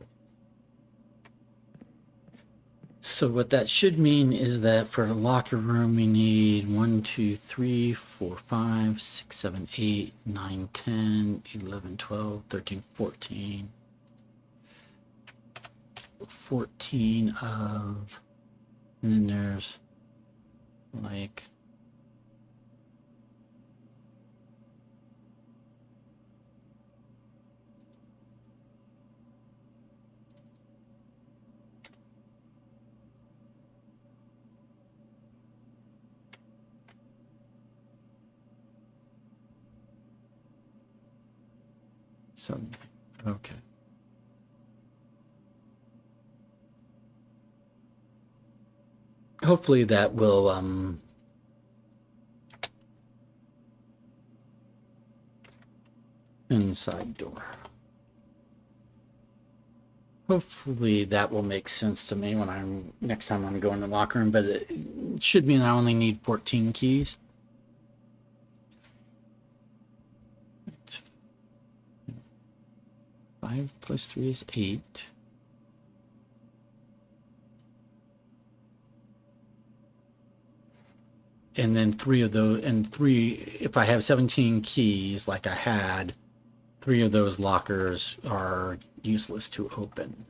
So what that should mean is that for a locker room we need 1, 2, 3, 4, 5, 6, 7, 8, 9, 10, 11, 12, 13, 14. 14 of, and then there's like so okay. Hopefully that will inside door. Hopefully that will make sense to me when I'm next time I'm going to the locker room, but it should mean I only need 14 keys. 5 plus 3 is 8. And then 3 of those, and 3, if I have 17 keys like I had, 3 of those lockers are useless to open.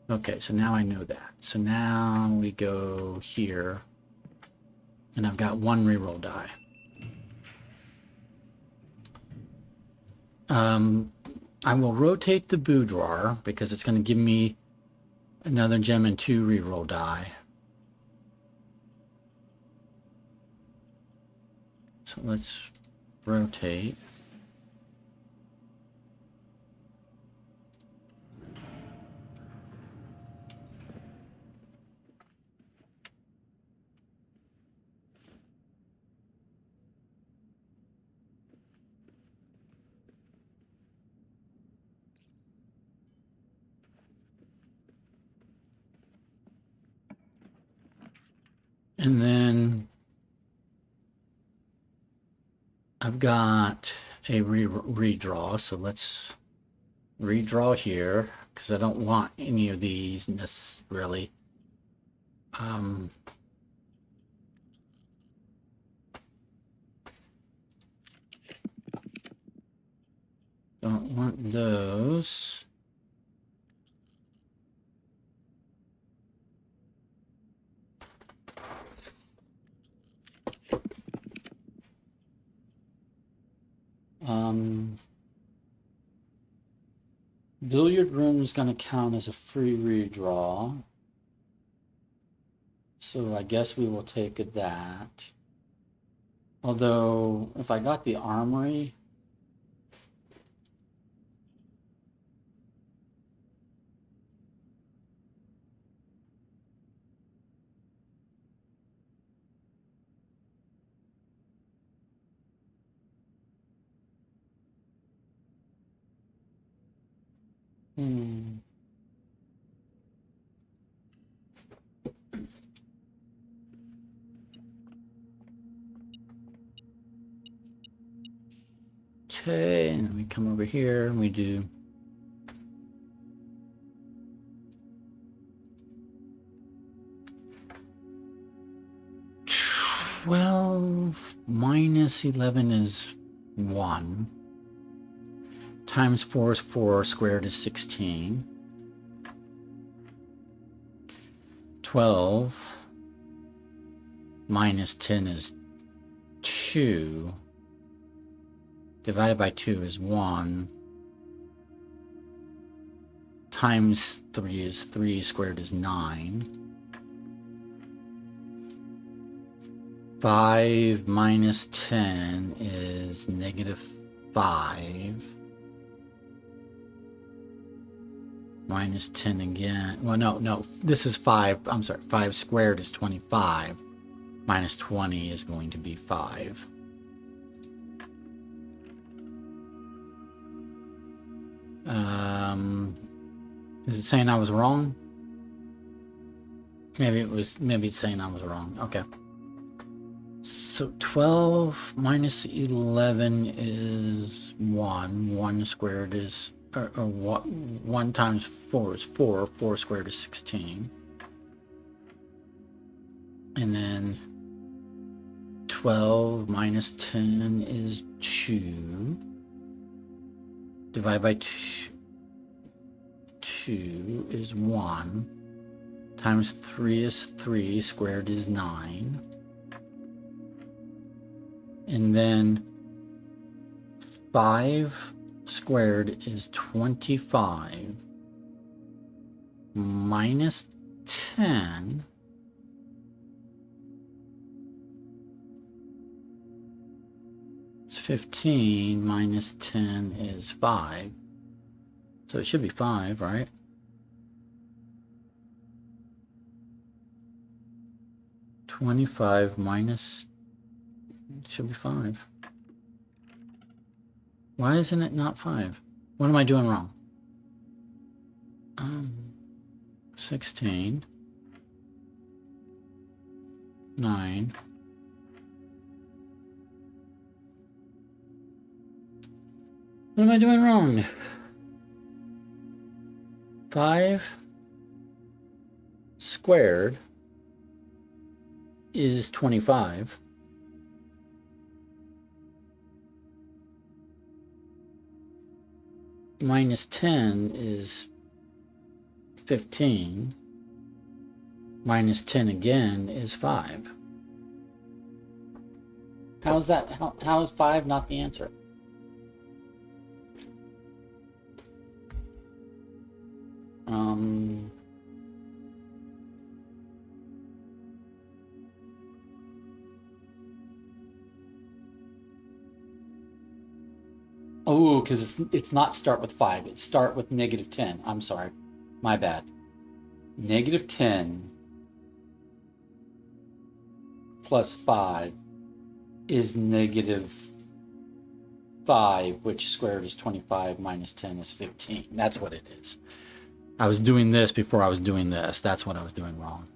Okay, so now I know that. So now we go here, and I've got 1 reroll die. I will rotate the boudoir because it's going to give me another gem and 2 reroll die. So let's rotate. And then I've got a redraw, so let's redraw here because I don't want any of these necessarily. Don't want those. Billiard room is going to count as a free redraw. So I guess we will take that. Although, if I got the armory, okay, and we come over here and we do 12 minus 11 is 1. Times 4 is 4, squared is 16. 12 minus 10 is 2. Divided by 2 is 1. Times 3 is 3, squared is 9. 5 minus 10 is negative 5. Minus 10 again. Well, no, this is 5. I'm sorry, 5 squared is 25. Minus 20 is going to be 5. Is it saying I was wrong? Maybe it's saying I was wrong. Okay. So 12 minus 11 is 1. 1 squared is, or 1 times 4 is 4. 4 squared is 16. And then 12 minus 10 is 2. Divide by 2 is 1. Times 3 is 3. Squared is 9. And then 5 squared is 25. Minus 10 is 15. Minus 10 is 5. So it should be 5, right? $25 minus, it should be 5. Why isn't it not 5? What am I doing wrong? 16, 9. What am I doing wrong? 5 squared is 25. Minus 10 is 15. Minus 10 again is 5. How's that? How is 5 not the answer? Oh, because it's not start with 5. It's start with negative 10. I'm sorry. My bad. Negative 10 plus 5 is negative 5, which squared is 25, minus 10 is 15. That's what it is. I was doing this before I was doing this. That's what I was doing wrong.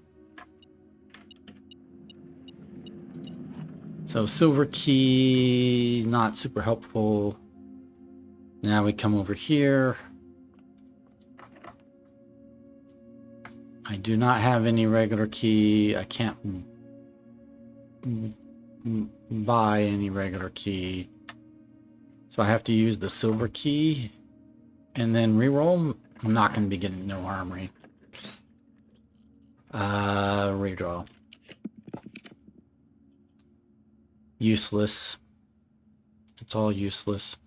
So silver key, not super helpful. Now we come over here. I do not have any regular key. I can't buy any regular key. So I have to use the silver key and then reroll. I'm not going to be getting no armory. Redraw. Useless. It's all useless.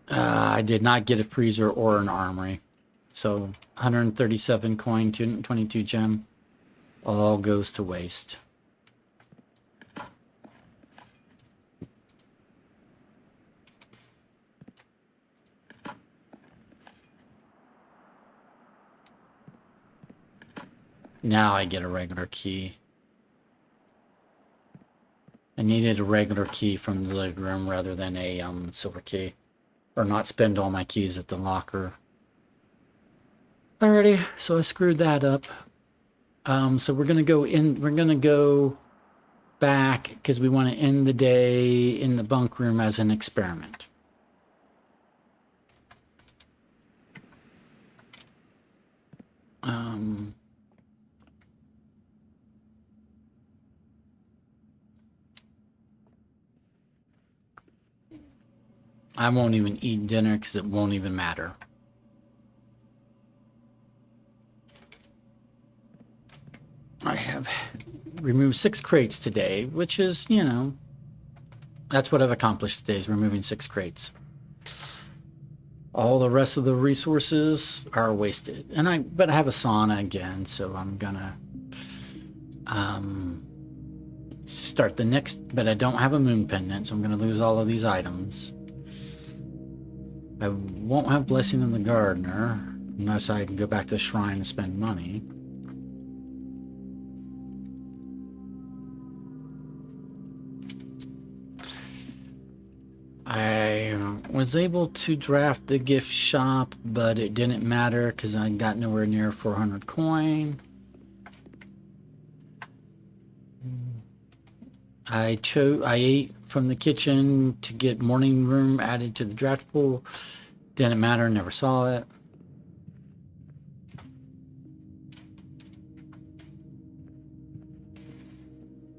I did not get a freezer or an armory. So 137 coin, 22 gem, all goes to waste. Now I get a regular key. I needed a regular key from the living room rather than a silver key. Or not spend all my keys at the locker. Alrighty, so I screwed that up. So we're gonna go back because we want to end the day in the bunk room as an experiment. I won't even eat dinner because it won't even matter. I have removed 6 crates today, which is, you know, that's what I've accomplished today, is removing 6 crates. All the rest of the resources are wasted. But I have a sauna again, so I'm gonna start the next, but I don't have a moon pendant, so I'm gonna lose all of these items. I won't have Blessing of the Gardener unless I can go back to the shrine and spend money. was able to draft the gift shop, but it didn't matter because I got nowhere near 400 coin. I ate from the kitchen to get morning room added to the draft pool. Didn't matter, never saw it.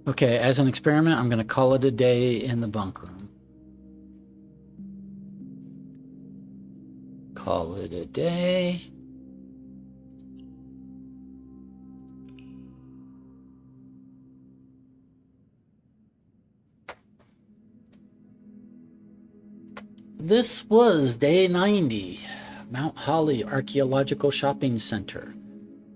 Okay, as an experiment, I'm going to call it a day in the bunk room. Call it a day. This was day 90, Mount Holly Archaeological Shopping Center.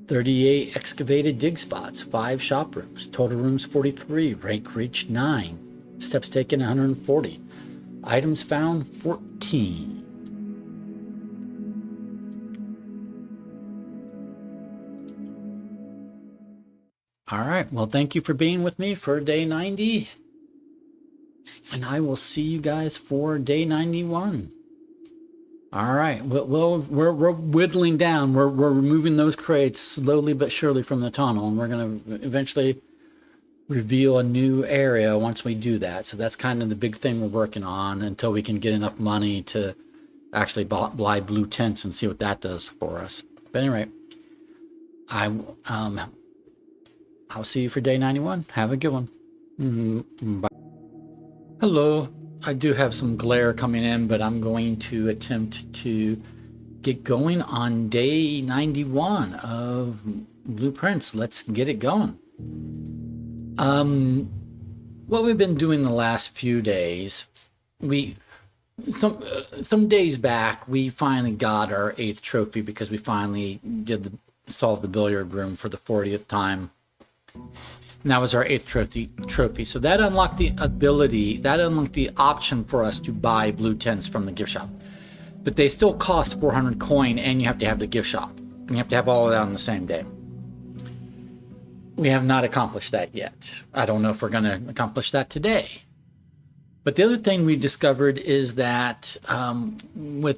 38 excavated dig spots, 5 shop rooms, total rooms 43, rank reached 9, steps taken 140, items found 14. All right, well, thank you for being with me for day 90, and I will see you guys for day 91. All right, we're whittling down. We're removing those crates slowly but surely from the tunnel, and we're going to eventually reveal a new area once we do that. So that's kind of the big thing we're working on until we can get enough money to actually buy blue tents and see what that does for us. But anyway, I'll see you for day 91. Have a good one. Bye. Hello. I do have some glare coming in, but I'm going to attempt to get going on day 91 of blueprints. Let's get it going. What we've been doing the last few days, some days back, we finally got our 8th trophy because we finally solved the billiard room for the 40th time. And that was our 8th trophy. So that unlocked the option for us to buy blue tents from the gift shop. But they still cost 400 coin, and you have to have the gift shop. And you have to have all of that on the same day. We have not accomplished that yet. I don't know if we're going to accomplish that today. But the other thing we discovered is that we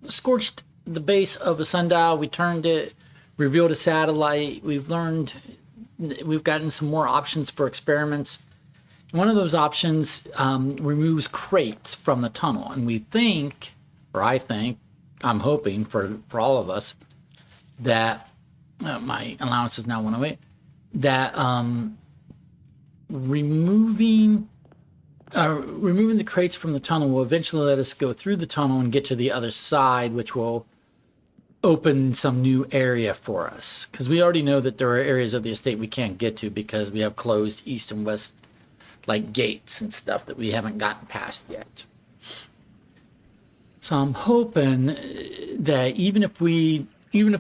scorched the base of a sundial. We turned it, revealed a satellite. We've gotten some more options for experiments. One of those options removes crates from the tunnel. And I'm hoping for all of us that, my allowance is now 108, that removing the crates from the tunnel will eventually let us go through the tunnel and get to the other side, which will open some new area for us, because we already know that there are areas of the estate we can't get to because we have closed east and west like gates and stuff that we haven't gotten past yet. So I'm hoping that even if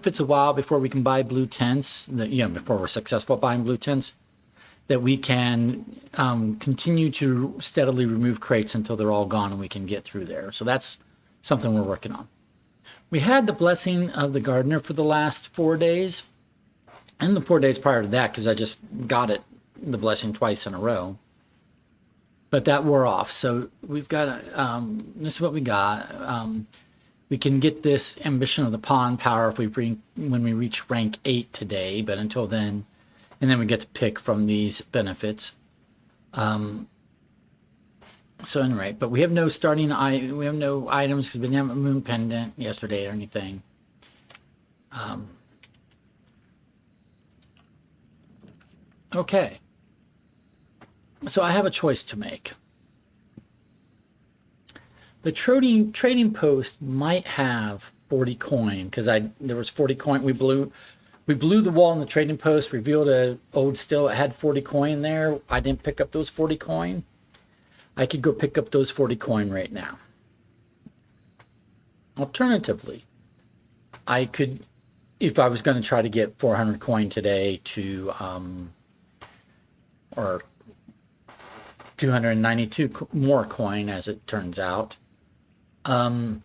it's a while before we can buy blue tents, before we're successful at buying blue tents, that we can continue to steadily remove crates until they're all gone and we can get through there. So that's something we're working on. We had the blessing of the gardener for the last 4 days, and the 4 days prior to that, because I just got the blessing twice in a row. But that wore off. So we've got, this is what we got. We can get this ambition of the pond power when we reach rank 8 today, but until then, and then we get to pick from these benefits. So anyway, but we have no we have no items because we didn't have a moon pendant yesterday or anything. Okay. So I have a choice to make. The trading post might have 40 coin because there was 40 coin. We blew the wall in the trading post, revealed an old still. It had 40 coin there. I didn't pick up those 40 coin. I could go pick up those 40 coin right now. Alternatively, I could, if I was going to try to get 400 coin today to, or 292 more coin as it turns out, in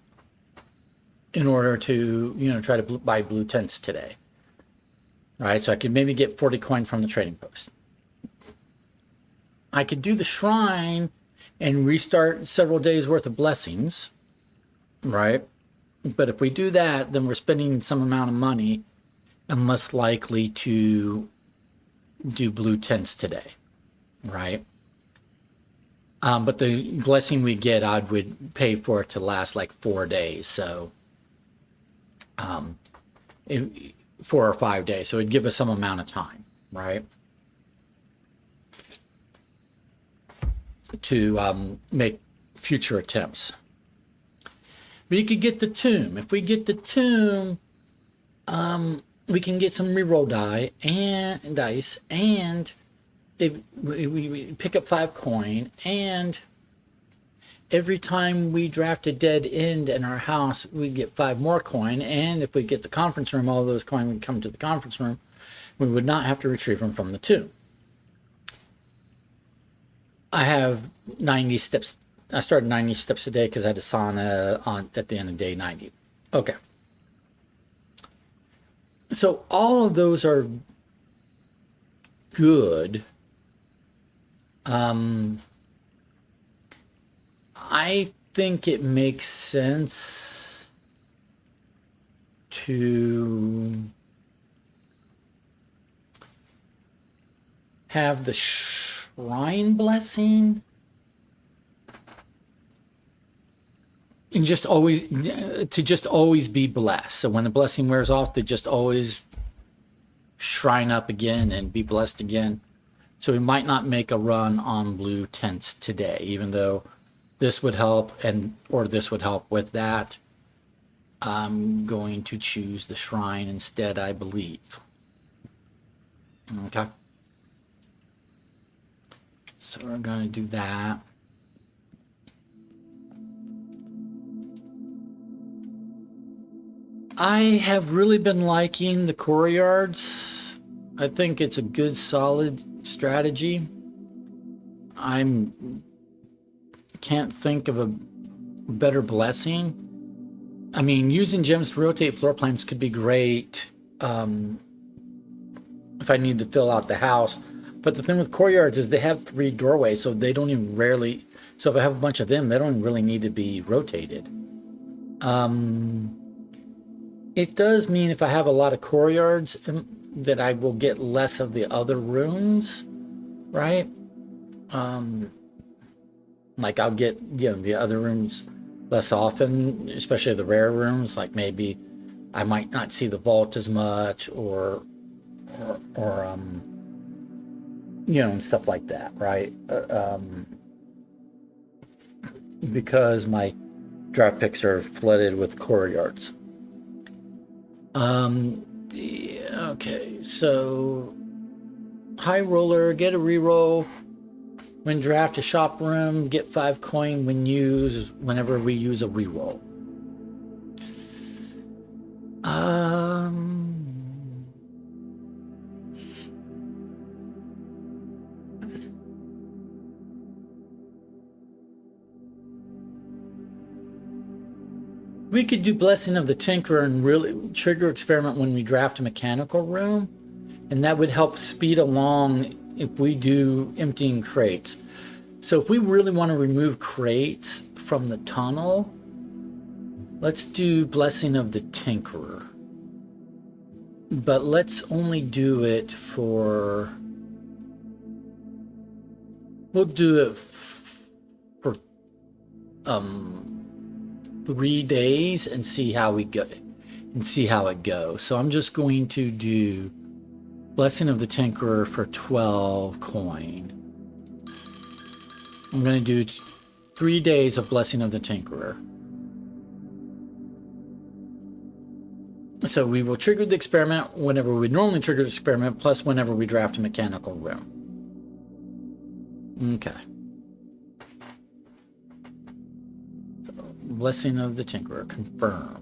order to, try to buy blue tents today. All right, so I could maybe get 40 coin from the trading post. I could do the shrine and restart several days worth of blessings, right? But if we do that, then we're spending some amount of money and less likely to do blue tents today, right? But the blessing we get, I would pay for it to last like 4 days. So 4 or 5 days. So it'd give us some amount of time, right? To make future attempts. We could get the tomb. If we get the tomb, we can get some reroll dice, and we pick up 5 coin, and every time we draft a dead end in our house, we get 5 more coin, and if we get the conference room, all those coin would come to the conference room. We would not have to retrieve them from the tomb. I have 90 steps. I started 90 steps a day because I had a sauna at the end of day 90. Okay. So all of those are good. I think it makes sense to have the shrine blessing and just always be blessed. So when the blessing wears off, to just always shrine up again and be blessed again. So we might not make a run on blue tents today, even though this would help or this would help with that. I'm going to choose the shrine instead, I believe. Okay. So we're going to do that. I have really been liking the courtyards. I think it's a good, solid strategy. I can't think of a better blessing. I mean, using gems to rotate floor plans could be great if I need to fill out the house. But the thing with courtyards is they have 3 doorways, so they don't even rarely... So if I have a bunch of them, they don't even really need to be rotated. It does mean if I have a lot of courtyards that I will get less of the other rooms, right? Like I'll get, the other rooms less often, especially the rare rooms. Like maybe I might not see the vault as much or and stuff like that, right? Because my draft picks are flooded with courtyards. Okay, so high roller, get a reroll. When draft a shop room, get 5 coin whenever we use a reroll. We could do Blessing of the Tinkerer and really trigger experiment when we draft a mechanical room, and that would help speed along if we do emptying crates. So if we really want to remove crates from the tunnel, let's do Blessing of the Tinkerer. But let's only do it for... We'll do it for 3 days and see how we go and see how it goes. So I'm just going to do Blessing of the Tinkerer for 12 coin. I'm going to do 3 days of Blessing of the Tinkerer. So we will trigger the experiment whenever we normally trigger the experiment, plus whenever we draft a mechanical room. Okay. Blessing of the Tinkerer, confirm.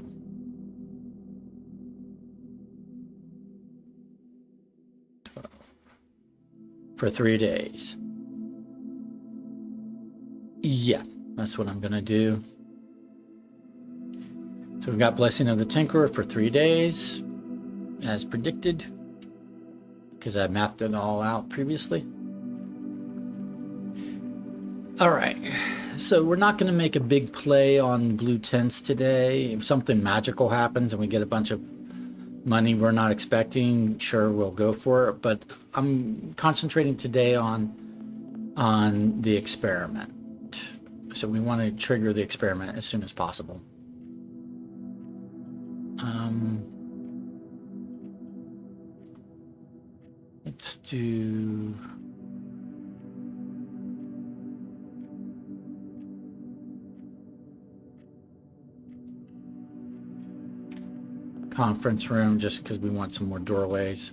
For 3 days. Yeah, that's what I'm going to do. So we've got Blessing of the Tinkerer for 3 days, as predicted, because I mathed it all out previously. All right. So we're not going to make a big play on blue tents today. If something magical happens and we get a bunch of money we're not expecting, sure, we'll go for it. But I'm concentrating today on the experiment. So we want to trigger the experiment as soon as possible. Let's do... conference room, just because we want some more doorways.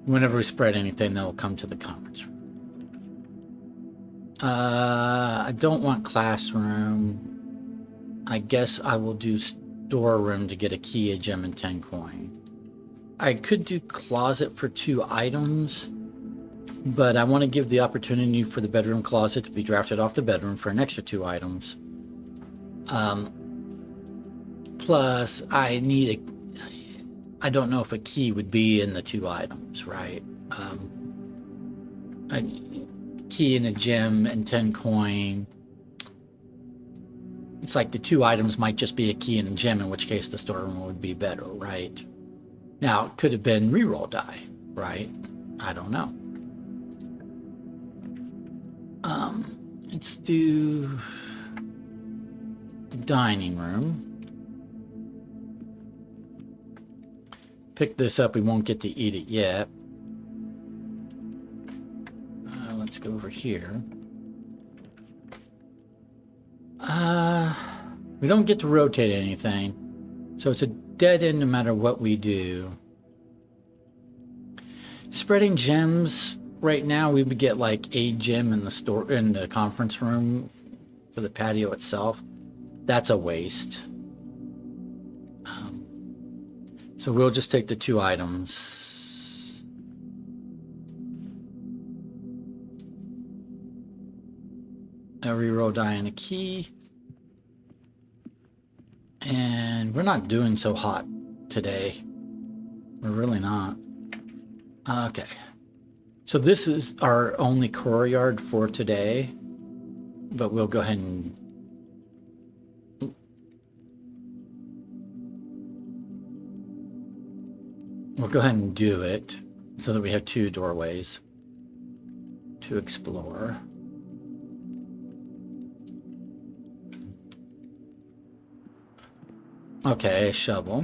Whenever we spread anything, they'll come to the conference room. I don't want classroom. I guess I will do storeroom to get a key, a gem, and 10 coin. I could do closet for 2 items, but I want to give the opportunity for the bedroom closet to be drafted off the bedroom for an extra 2 items. Plus, I don't know if a key would be in the 2 items, right? A key and a gem and 10 coin. It's like the 2 items might just be a key and a gem, in which case the storeroom would be better, right? Now, it could have been reroll die, right? I don't know. Let's do the dining room. Pick this up. We won't get to eat it yet. Let's go over here. We don't get to rotate anything, so it's a dead end no matter what we do. Spreading gems. Right now, we would get like a gem in the conference room for the patio itself. That's a waste. So we'll just take the 2 items. A reroll die and a key. And we're not doing so hot today. We're really not. Okay. So this is our only courtyard for today. But we'll go ahead and... we'll go ahead and do it so that we have 2 doorways to explore. Okay, shovel.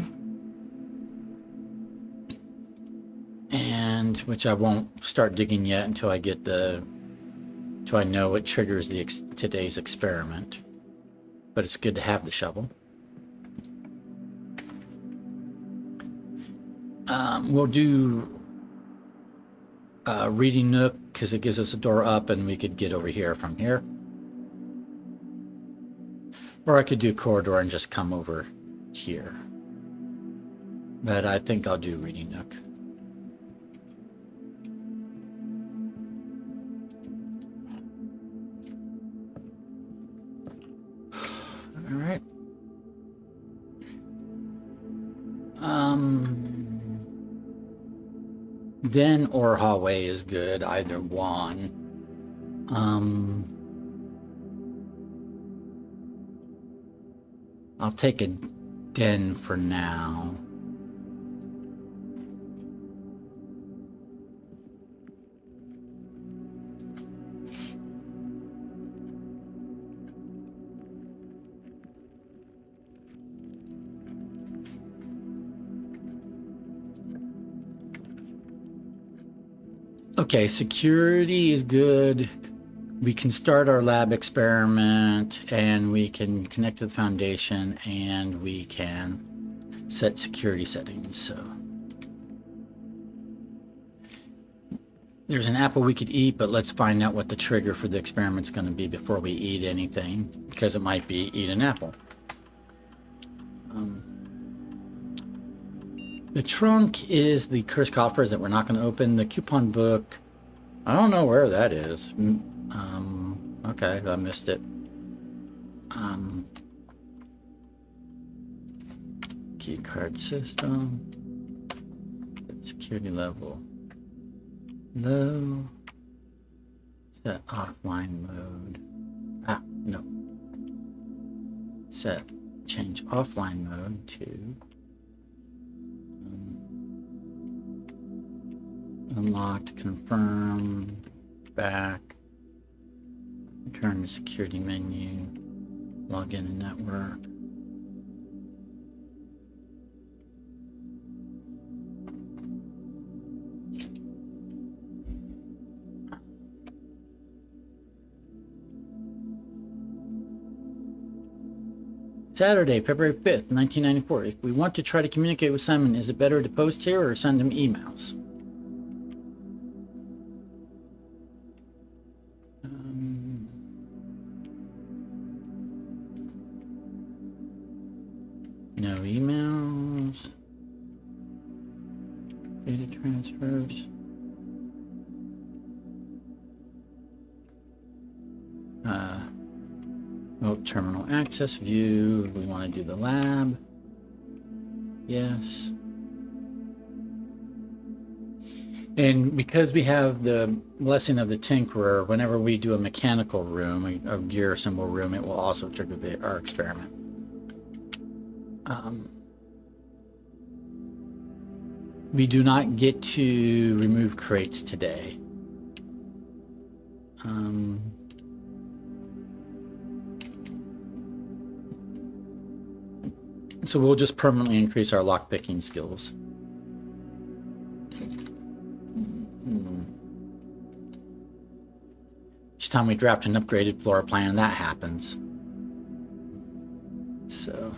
And which I won't start digging yet until I get until I know what triggers today's experiment. But it's good to have the shovel. We'll do reading nook because it gives us a door up and we could get over here from here. Or I could do corridor and just come over here. But I think I'll do reading nook. All right. Den or hallway is good, either one. I'll take a den for now. Okay, security is good. We can start our lab experiment and we can connect to the foundation and we can set security settings. So there's an apple we could eat, but let's find out what the trigger for the experiment's going to be before we eat anything, because it might be eat an apple. The trunk is the cursed coffers that we're not going to open. The coupon book, I don't know where that is. Okay, I missed it. Key card system. Security level low. Set offline mode. Ah, no. Change offline mode to unlocked, confirm, back, return to security menu, log in to network. Saturday, February 5th, 1994. If we want to try to communicate with Simon, is it better to post here or send him emails? No emails. Data transfers. Remote terminal access view. We want to do the lab. Yes. And because we have the blessing of the Tinkerer, whenever we do a mechanical room, a gear symbol room, it will also trigger our experiment. We do not get to remove crates today. So we'll just permanently increase our lockpicking skills. Each time we draft an upgraded floor plan, that happens. So...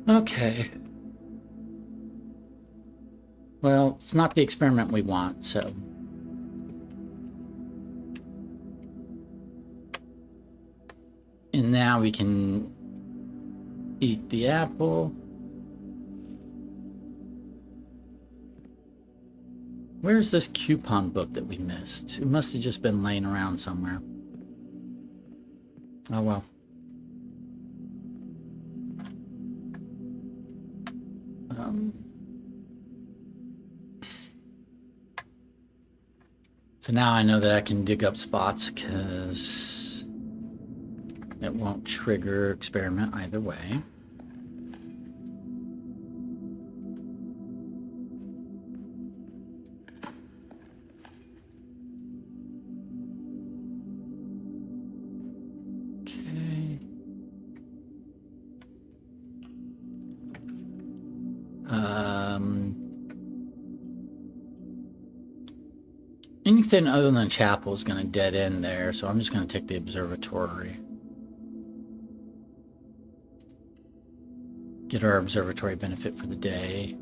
okay. Well, it's not the experiment we want, so... And now we can eat the apple. Where's this coupon book that we missed? It must have just been laying around somewhere. Oh well. So now I know that I can dig up spots because it won't trigger experiment either way. Okay. Anything other than chapel is going to dead end there, so I'm just going to take the observatory. Get our observatory benefit for the day.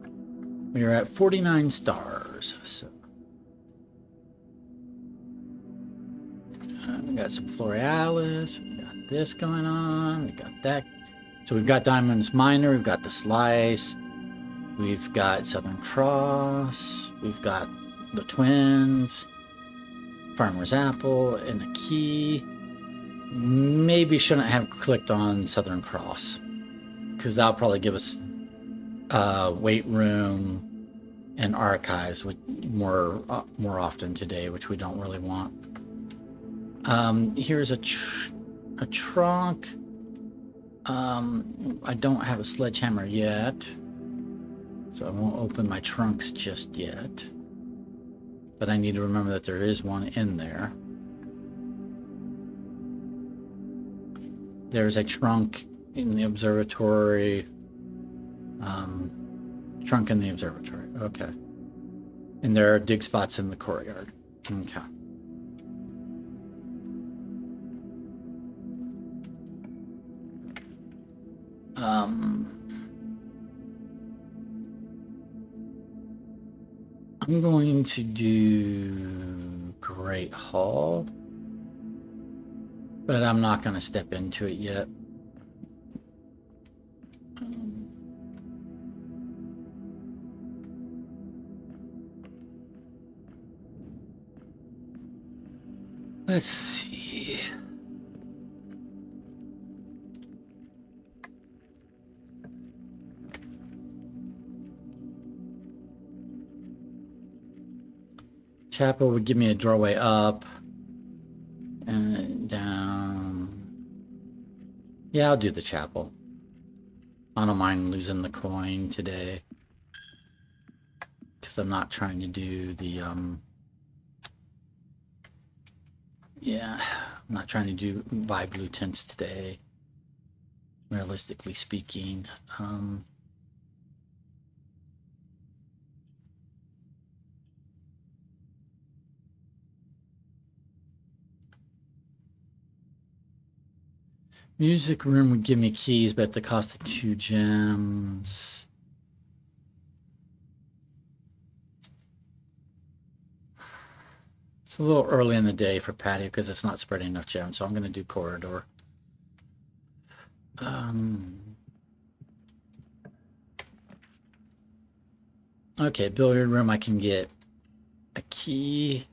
We are at 49 stars. So we got some Florealis. We got this going on. We got that. So we've got Diamonds Minor. We've got the Slice. We've got Southern Cross. We've got the Twins. Farmer's Apple and a key. Maybe shouldn't have clicked on Southern Cross because that'll probably give us weight room and archives with more often today, which we don't really want. Here's a trunk. I don't have a sledgehammer yet, so I won't open my trunks just yet. But I need to remember that there is one in there. There's a trunk in the observatory. Trunk in the observatory. Okay. And there are dig spots in the courtyard. Okay. I'm going to do Great Hall, but I'm not going to step into it yet. Let's see. Chapel would give me a doorway up and down. Yeah, I'll do the chapel. I don't mind losing the coin today, because I'm not trying to do the, yeah, I'm not trying to buy blue tints today, realistically speaking. Music room would give me keys, but at the cost of 2 gems. It's a little early in the day for patio because it's not spreading enough gems, so I'm going to do corridor. Okay, billiard room, I can get a key.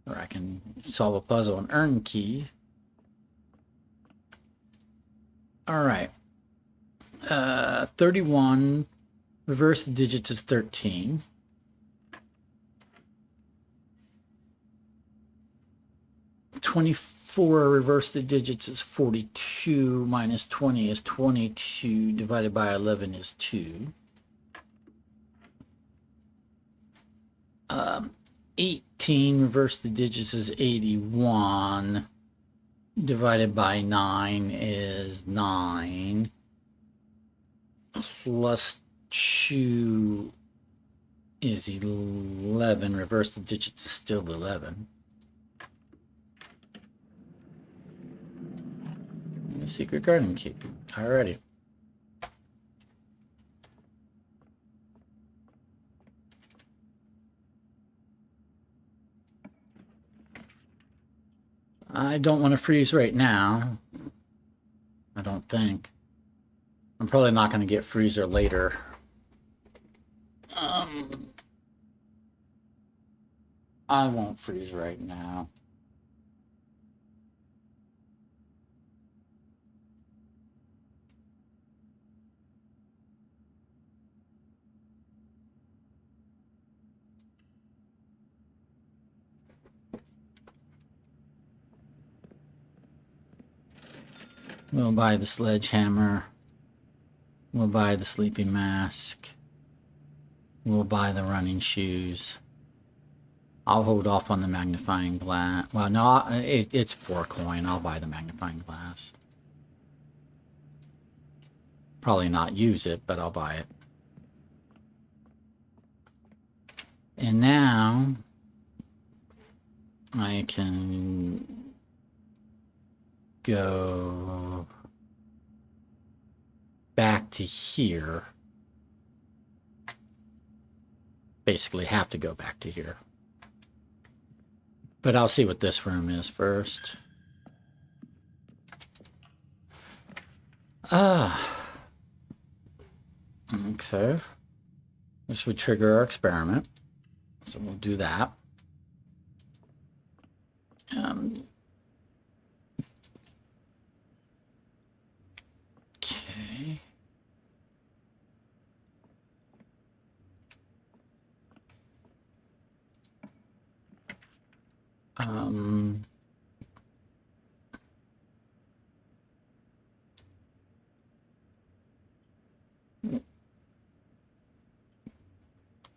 Or I can solve a puzzle and earn key. All right. 31. Reverse the digits is 13. $24 reverse the digits is 42. Minus 20 is 22. Divided by 11 is 2. 18 reverse the digits is 81. Divided by 9 is 9. Plus 2 is 11. Reverse the digits is still 11. The secret garden key. Alrighty. I don't want to freeze right now. I don't think. I'm probably not going to get freezer later. I won't freeze right now. We'll buy the sledgehammer. We'll buy the sleeping mask. We'll buy the running shoes. I'll hold off on the magnifying glass. Well, no, it's 4 coin. I'll buy the magnifying glass. Probably not use it, but I'll buy it. And now I can go back to here. Basically have to go back to here. But I'll see what this room is first. Okay. This would trigger our experiment. So we'll do that. Okay.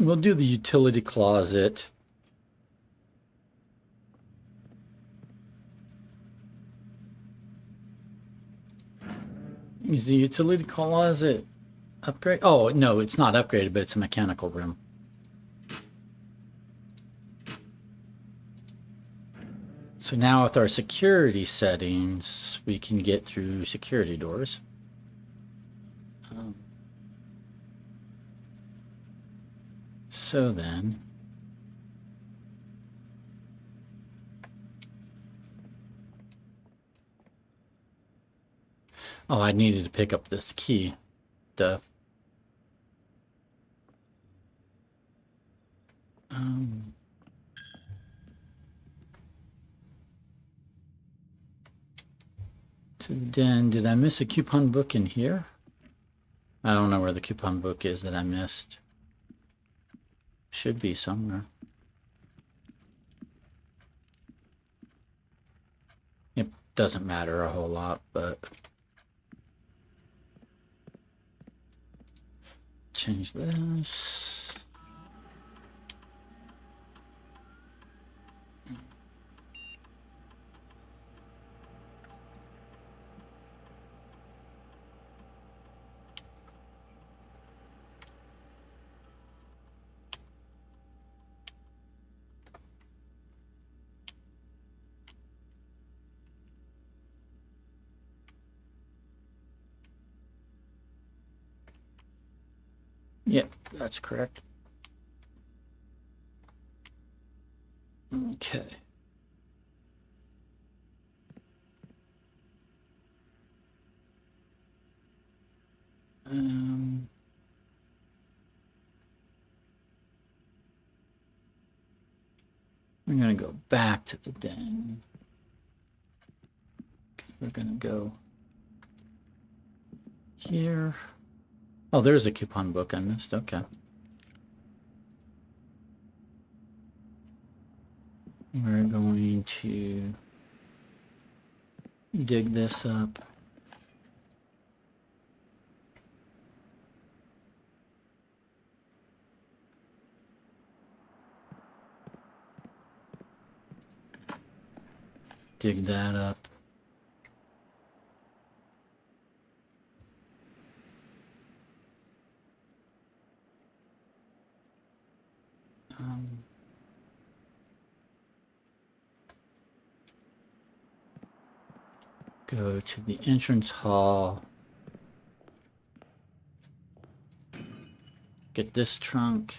We'll do the utility closet. Is the utility closet upgrade? Oh, no, it's not upgraded, but it's a mechanical room. So now with our security settings, we can get through security doors. So then, oh, I needed to pick up this key. Duh. So then, did I miss a coupon book in here? I don't know where the coupon book is that I missed. Should be somewhere. It doesn't matter a whole lot, but change this. Yep, that's correct. Okay. We're going to go back to the den. We're going to go here. Oh, there's a coupon book I missed. Okay. We're going to dig this up. Dig that up. Go to the entrance hall. Get this trunk.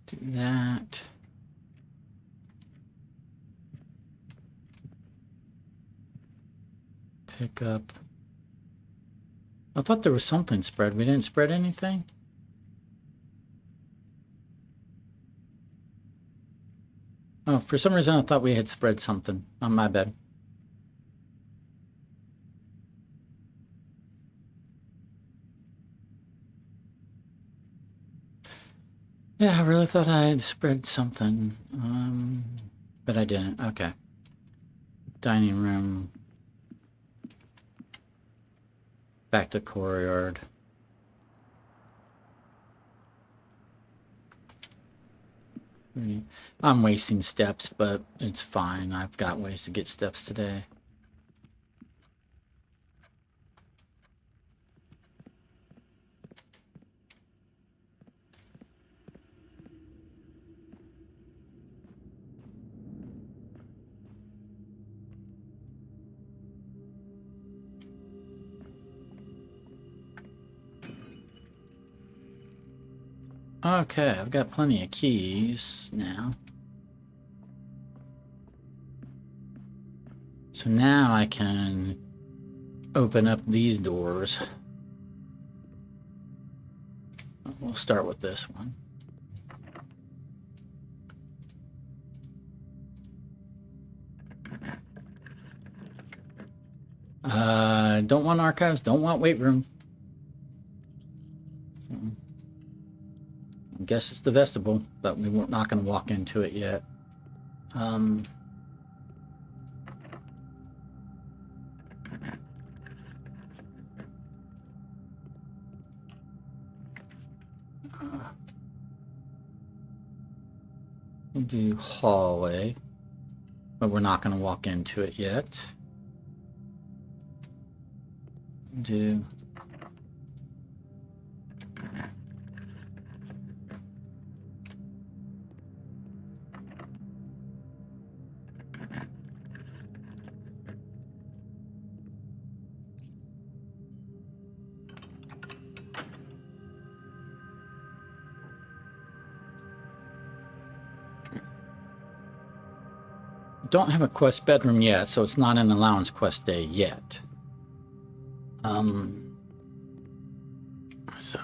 Do that. Pick up. I thought there was something spread. We didn't spread anything? Oh, for some reason I thought we had spread something. Oh, my bad. Yeah, I really thought I had spread something. But I didn't. Okay. Dining room. Back to courtyard. I'm wasting steps, but it's fine. I've got ways to get steps today. Okay, I've got plenty of keys now. So now I can open up these doors. We'll start with this one. Don't want archives, don't want weight room. So, I guess it's the vestibule, but we're not going to walk into it yet. We'll do hallway, but we're not going to walk into it yet. Do don't have a quest bedroom yet, so it's not an allowance quest day yet. So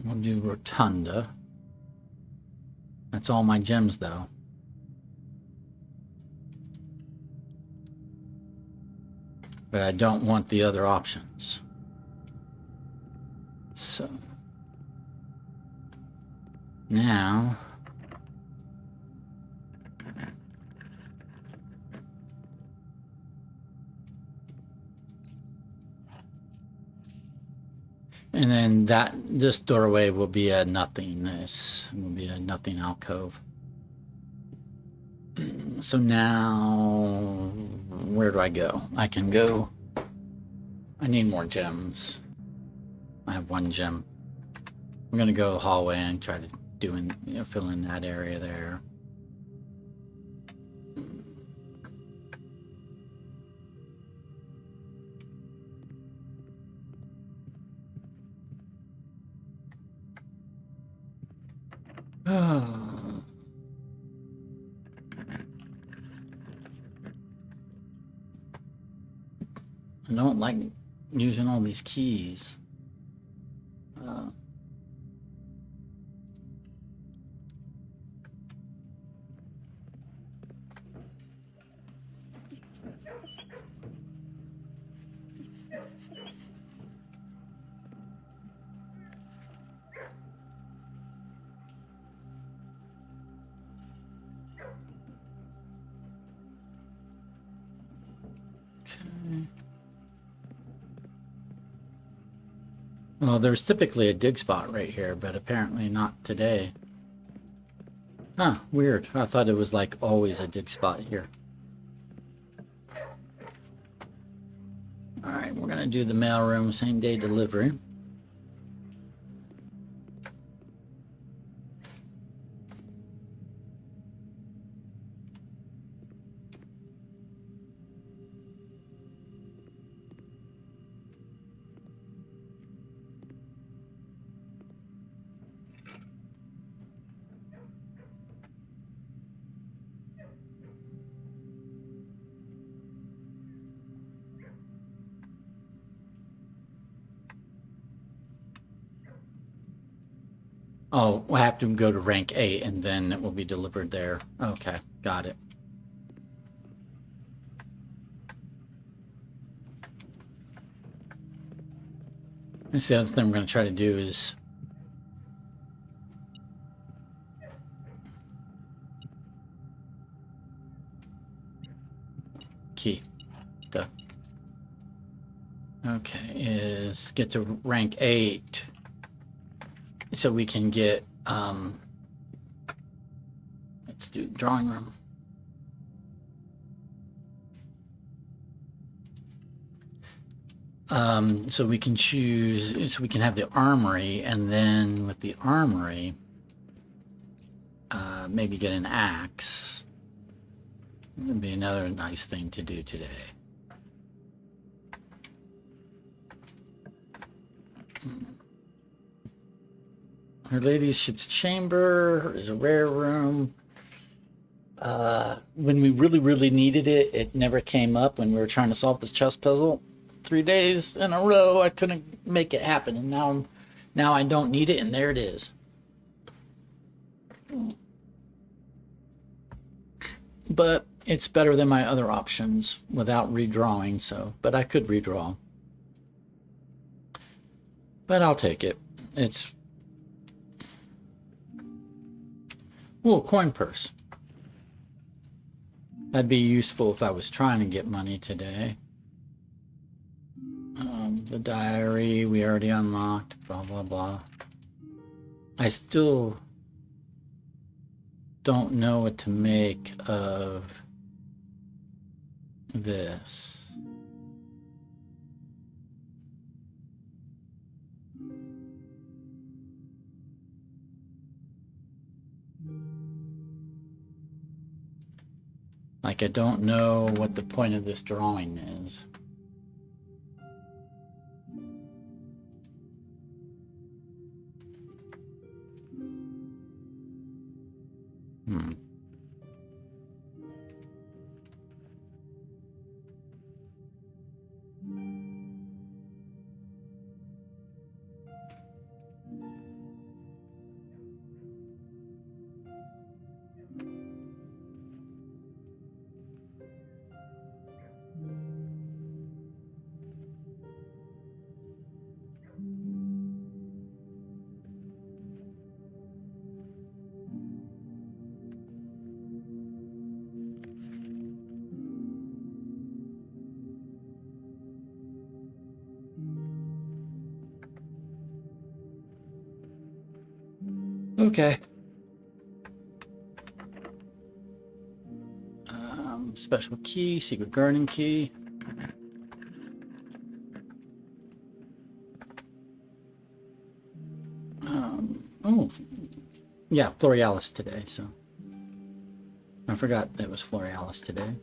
We'll do rotunda. That's all my gems, though. But I don't want the other options. So now and then this doorway will be a nothingness. It will be a nothing alcove. So now, where do I go? I can go. I need more gems. I have 1 gem. I'm gonna go the hallway and try to fill in that area there. I don't like using all these keys. Well, there's typically a dig spot right here, but apparently not today. Huh, weird. I thought it was like always a dig spot here. Alright, we're gonna do the mailroom same day delivery. Oh, we'll have to go to rank 8 and then it will be delivered there. Okay, got it. That's the other thing we're going to try to do is key. Okay, is get to rank 8 so we can get let's do drawing room. So we can choose, so we can have the armory, and then with the armory maybe get an axe. That'd be another nice thing to do today. Her Ladyship's chamber is a rare room. When we really needed it, it never came up when we were trying to solve the chess puzzle. 3 days in a row, I couldn't make it happen, and now I don't need it, and there it is. But it's better than my other options without redrawing, so, but I could redraw. But I'll take it. It's, ooh, coin purse. That'd be useful if I was trying to get money today. The diary we already unlocked, blah blah blah. I still don't know what to make of this. Like, I don't know what the point of this drawing is. Okay. Special key, secret garden key. Oh, yeah, Florealis today, so. I forgot it was Florealis today.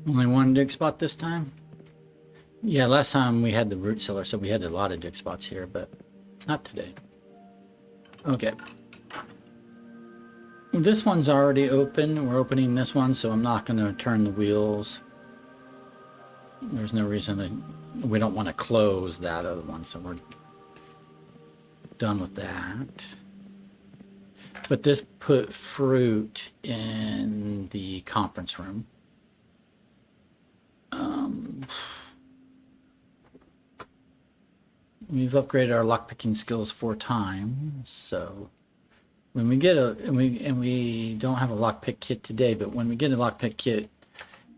Only one dig spot this time? Yeah, last time we had the root cellar, so we had a lot of dig spots here, but not today. Okay. This one's already open. We're opening this one, so I'm not going to turn the wheels. There's no reason that we don't want to close that other one, so we're done with that. But this put fruit in the conference room. We've upgraded our lockpicking skills 4 times, so when we get and we don't have a lockpick kit today, but when we get a lockpick kit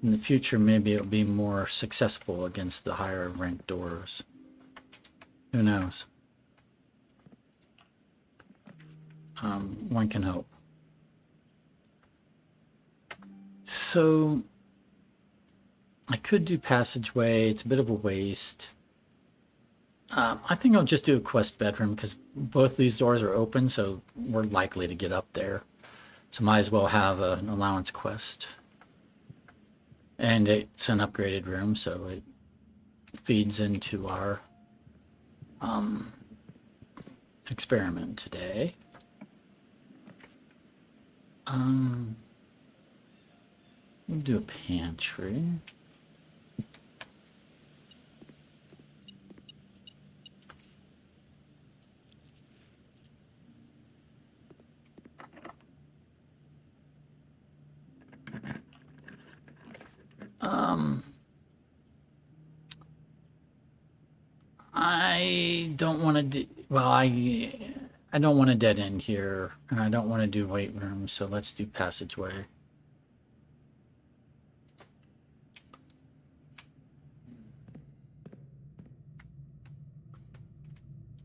in the future, maybe it'll be more successful against the higher ranked doors. Who knows? One can hope. So I could do passageway. It's a bit of a waste. I think I'll just do a quest bedroom because both these doors are open, so we're likely to get up there. So might as well have an allowance quest. And it's an upgraded room, so it feeds into our experiment today. We'll do a pantry. I don't want to do, well, I don't want a dead end here, and I don't want to do weight room, so let's do passageway.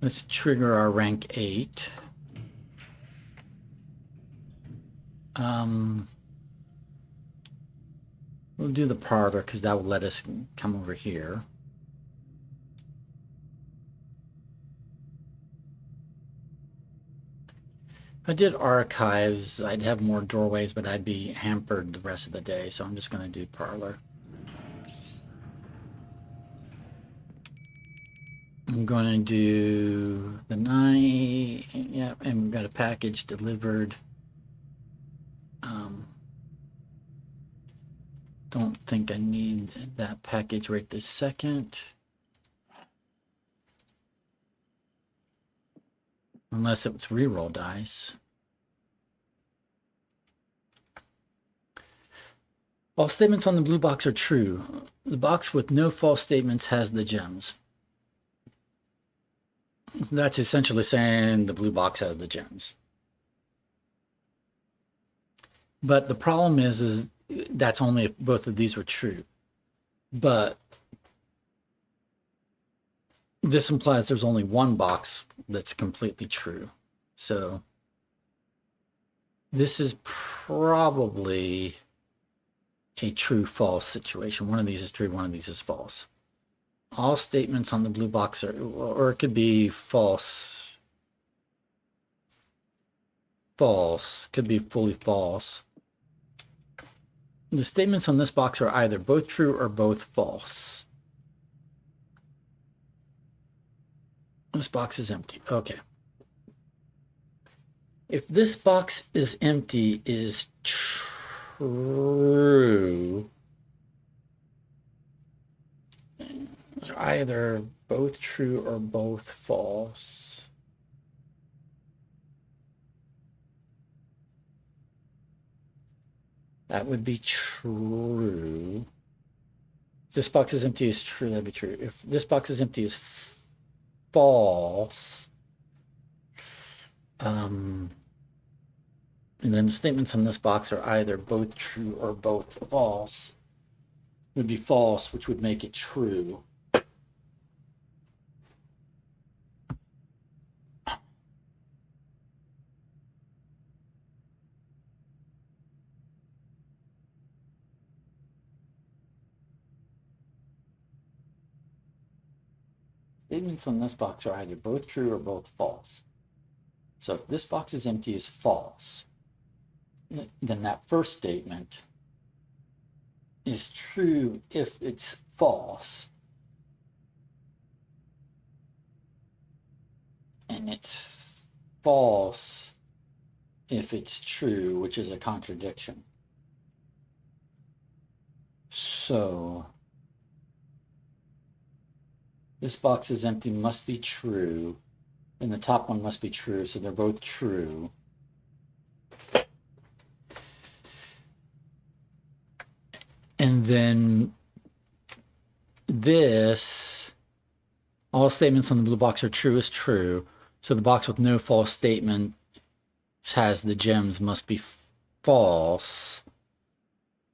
Let's trigger our rank 8. We'll do the parlor because that will let us come over here. If I did archives, I'd have more doorways, but I'd be hampered the rest of the day, so I'm just going to do parlor. I'm going to do the night, yeah, and we've got a package delivered. Don't think I need that package right this second. Unless it's reroll dice. All statements on the blue box are true. The box with no false statements has the gems. That's essentially saying the blue box has the gems. But the problem is that's only if both of these were true. But this implies there's only one box that's completely true. So this is probably a true-false situation. One of these is true, one of these is false. All statements on the blue box are, or it could be false. False, could be fully false. The statements on this box are either both true or both false. This box is empty. Okay. If this box is empty is true, they're either both true or both false. That would be true. If this box is empty is true, that'd be true. If this box is empty is false, then And then the statements in this box are either both true or both false. It would be false, which would make it true. Statements on this box are either both true or both false. So if this box is empty is false, then that first statement is true if it's false. And it's false if it's true, which is a contradiction. So this box is empty must be true, and the top one must be true, so they're both true. And then this, all statements on the blue box are true is true, so the box with no false statement has the gems must be false,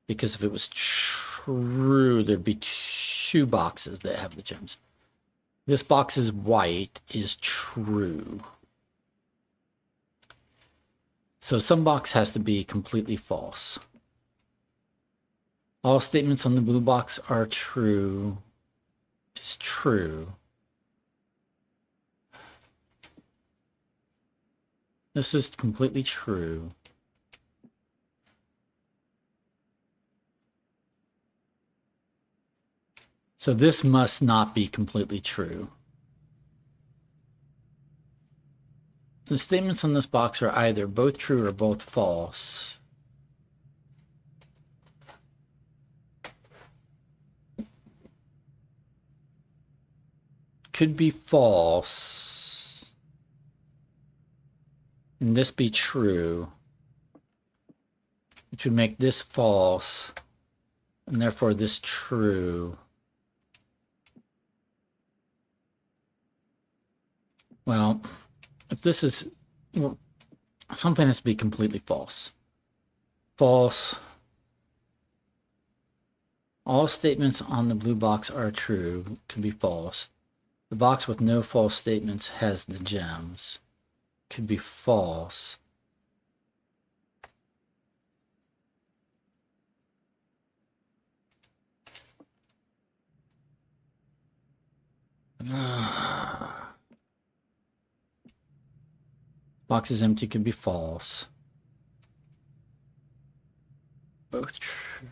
because if it was true, there'd be two boxes that have the gems. This box is white is true. So some box has to be completely false. All statements on the blue box are true is true. This is completely true. So this must not be completely true. The statements on this box are either both true or both false. Could be false. And this be true. Which would make this false. And therefore this true. Well, if this is, well, something has to be completely false. False. All statements on the blue box are true, could be false. The box with no false statements has the gems, could be false. Box is empty, could be false. Both true.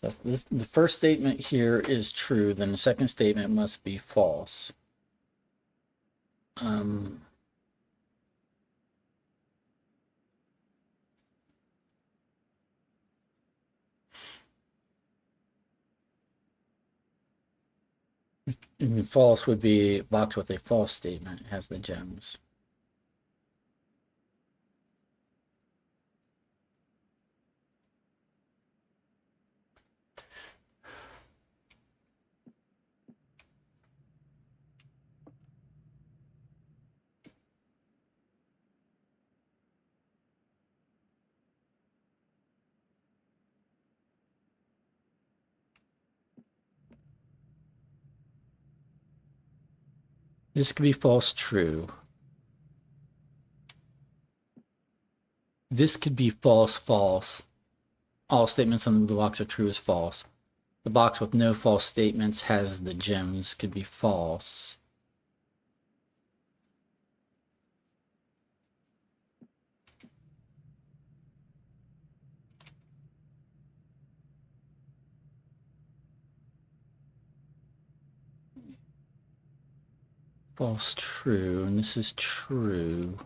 So if the first statement here is true, then the second statement must be false. And false would be a box with a false statement. It has the gems. This could be false, true. This could be false, false. All statements on the box are true is false. The box with no false statements has the gems, could be false. false, true, and this is true.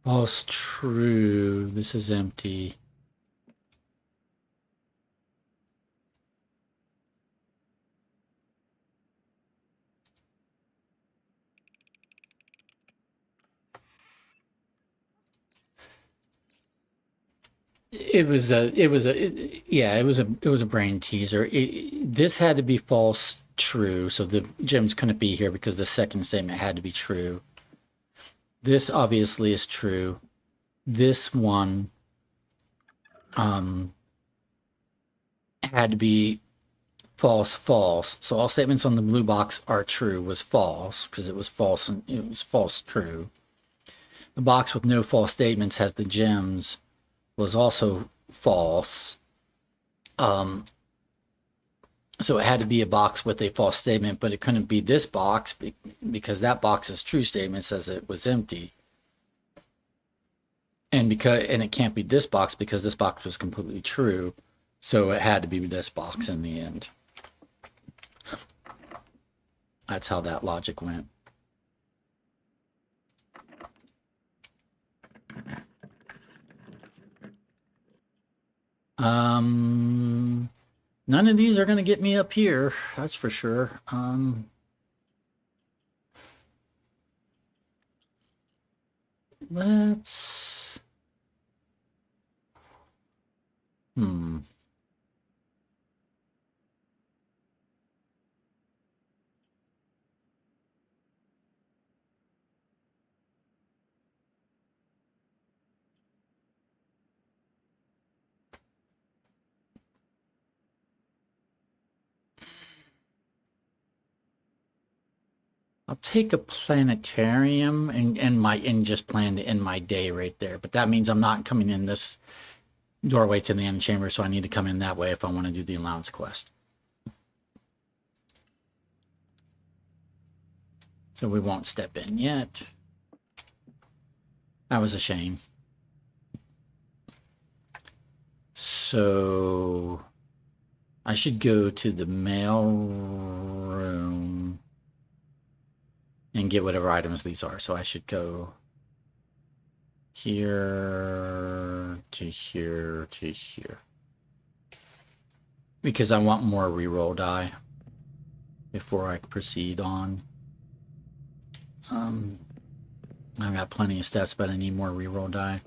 False, true. This is empty. It was a brain teaser. This had to be false, true. So the gems couldn't be here because the second statement had to be true. This obviously is true. This one had to be false, false. So all statements on the blue box are true was false because it was false and it was false, true. The box with no false statements has the gems was also false. So it had to be a box with a false statement, but it couldn't be this box because that box's true statement says it was empty. And it can't be this box because this box was completely true. So it had to be this box in the end. That's how that logic went. None of these are going to get me up here. That's for sure. Let's... I'll take a planetarium and just plan to end my day right there. But that means I'm not coming in this doorway to the end chamber, so I need to come in that way if I want to do the allowance quest. So we won't step in yet. That was a shame. So I should go to the mail room and get whatever items these are. So I should go here to here to here. Because I want more reroll die before I proceed on. I've got plenty of steps, but I need more reroll die.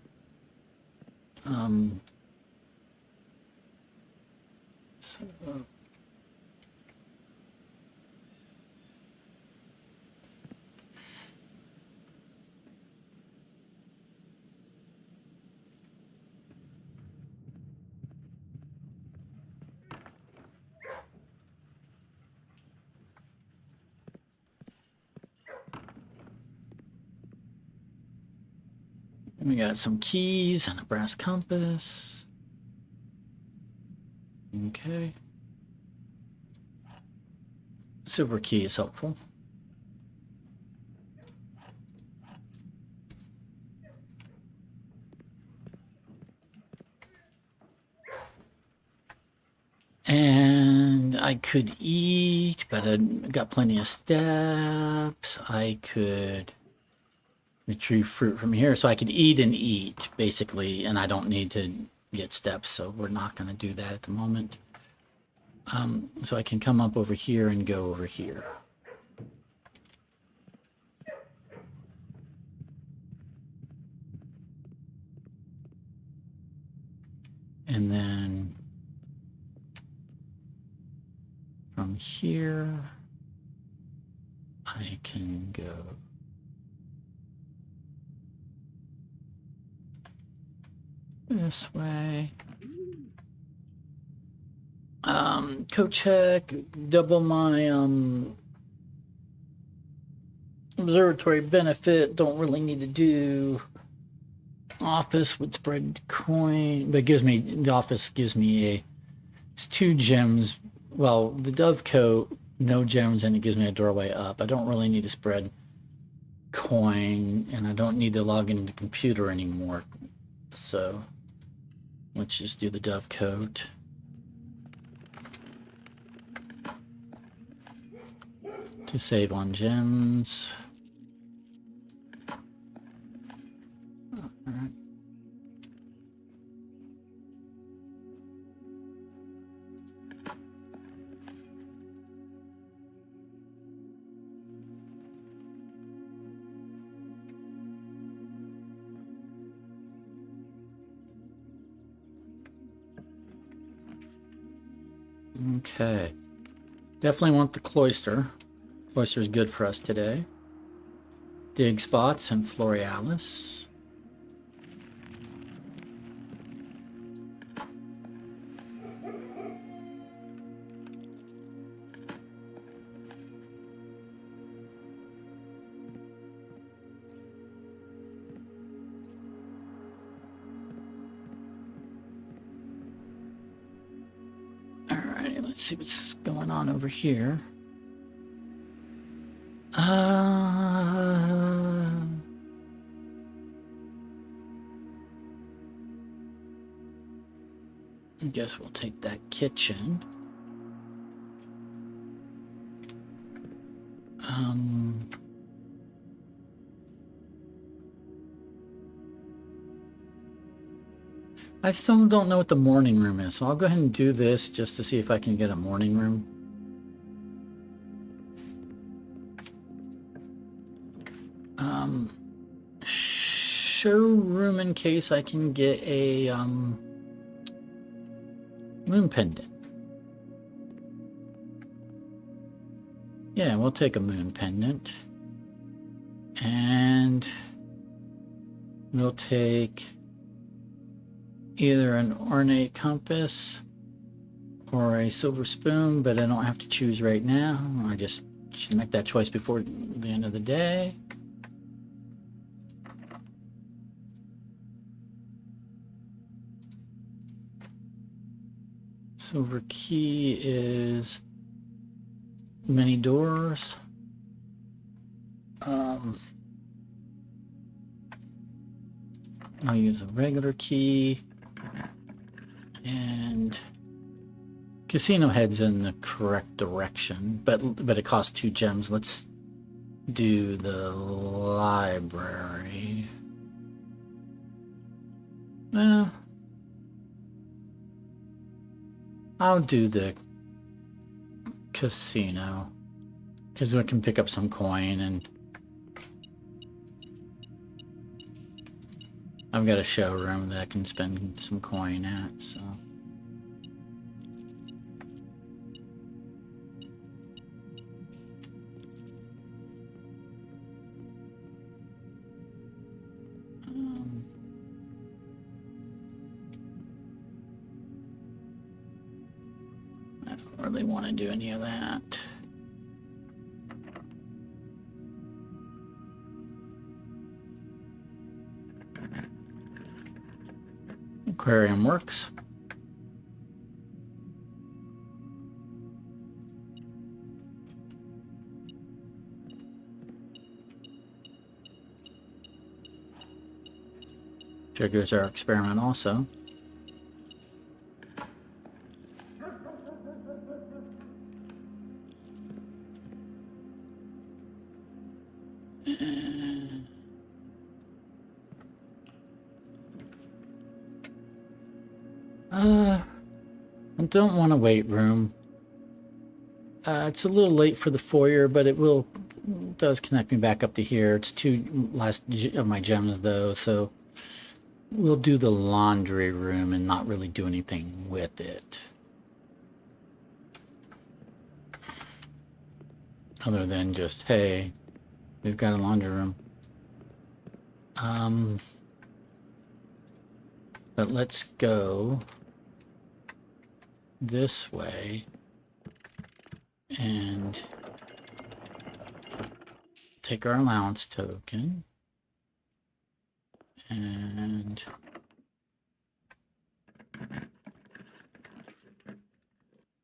We got some keys and a brass compass. Okay. Silver key is helpful. And I could eat, but I got plenty of steps. I could retrieve fruit from here, so I could eat and eat, basically, and I don't need to get steps, so we're not going to do that at the moment. So I can come up over here and go over here. And then from here, I can go this way. Code check, double my observatory benefit. Don't really need to do office with spread coin, but the office gives me it's 2 gems. Well, the dove coat, no gems, and it gives me a doorway up. I don't really need to spread coin, and I don't need to log into the computer anymore. So let's just do the dove coat. To save on gems. All right. Okay. Definitely want the cloister. Cloister is good for us today. Dig spots and Florealis. Alright, let's see what's going on over here. I guess we'll take that kitchen. I still don't know what the morning room is, so I'll go ahead and do this just to see if I can get a morning room. Showroom in case I can get a moon pendant. Yeah, we'll take a moon pendant. And we'll take either an ornate compass or a silver spoon, but I don't have to choose right now. I just should make that choice before the end of the day. Silver key is many doors. I'll use a regular key, and casino heads in the correct direction, but it costs 2 gems. Let's do the library. I'll do the casino because we can pick up some coin, and I've got a showroom that I can spend some coin at, so. I don't really want to do any of that. Aquarium works. Triggers our experiment also. I don't want a wait room. It's a little late for the foyer, but it does connect me back up to here. It's 2 last of my gems though, so we'll do the laundry room and not really do anything with it. Other than just, hey, we've got a laundry room. But let's go this way. And take our allowance token. And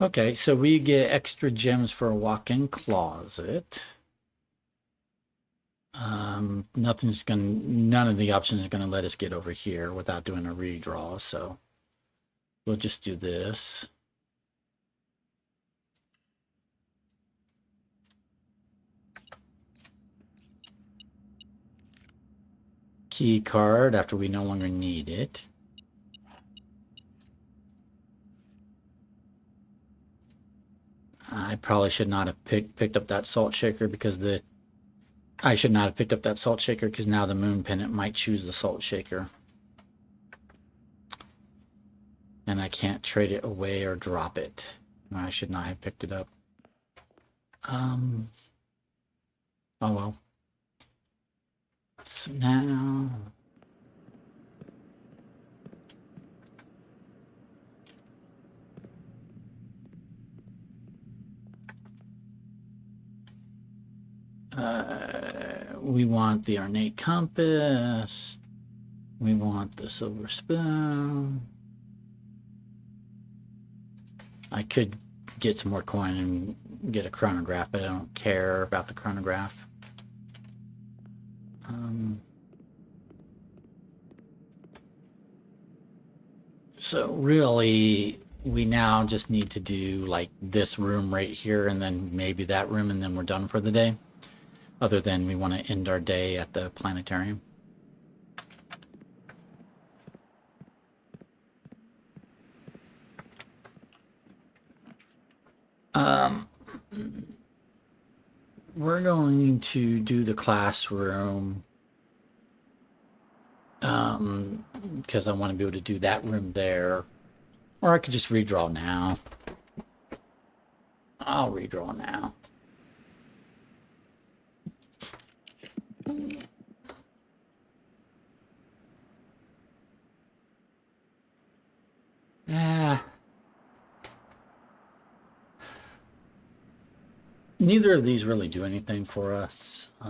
okay, so we get extra gems for a walk-in closet. None of the options are gonna let us get over here without doing a redraw, so we'll just do this. Key card after we no longer need it. I probably should not have picked up that salt shaker because I should not have picked up that salt shaker because now the moon pendant might choose the salt shaker. And I can't trade it away or drop it. I should not have picked it up. Oh well. So now we want the ornate compass. We want the silver spoon. I could get some more coin and get a chronograph, but I don't care about the chronograph. So really, we now just need to do like this room right here and then maybe that room and then we're done for the day. Other than we want to end our day at the planetarium. We're going to do the classroom because I want to be able to do that room there. Or I could just redraw now. I'll redraw now. Neither of these really do anything for us. I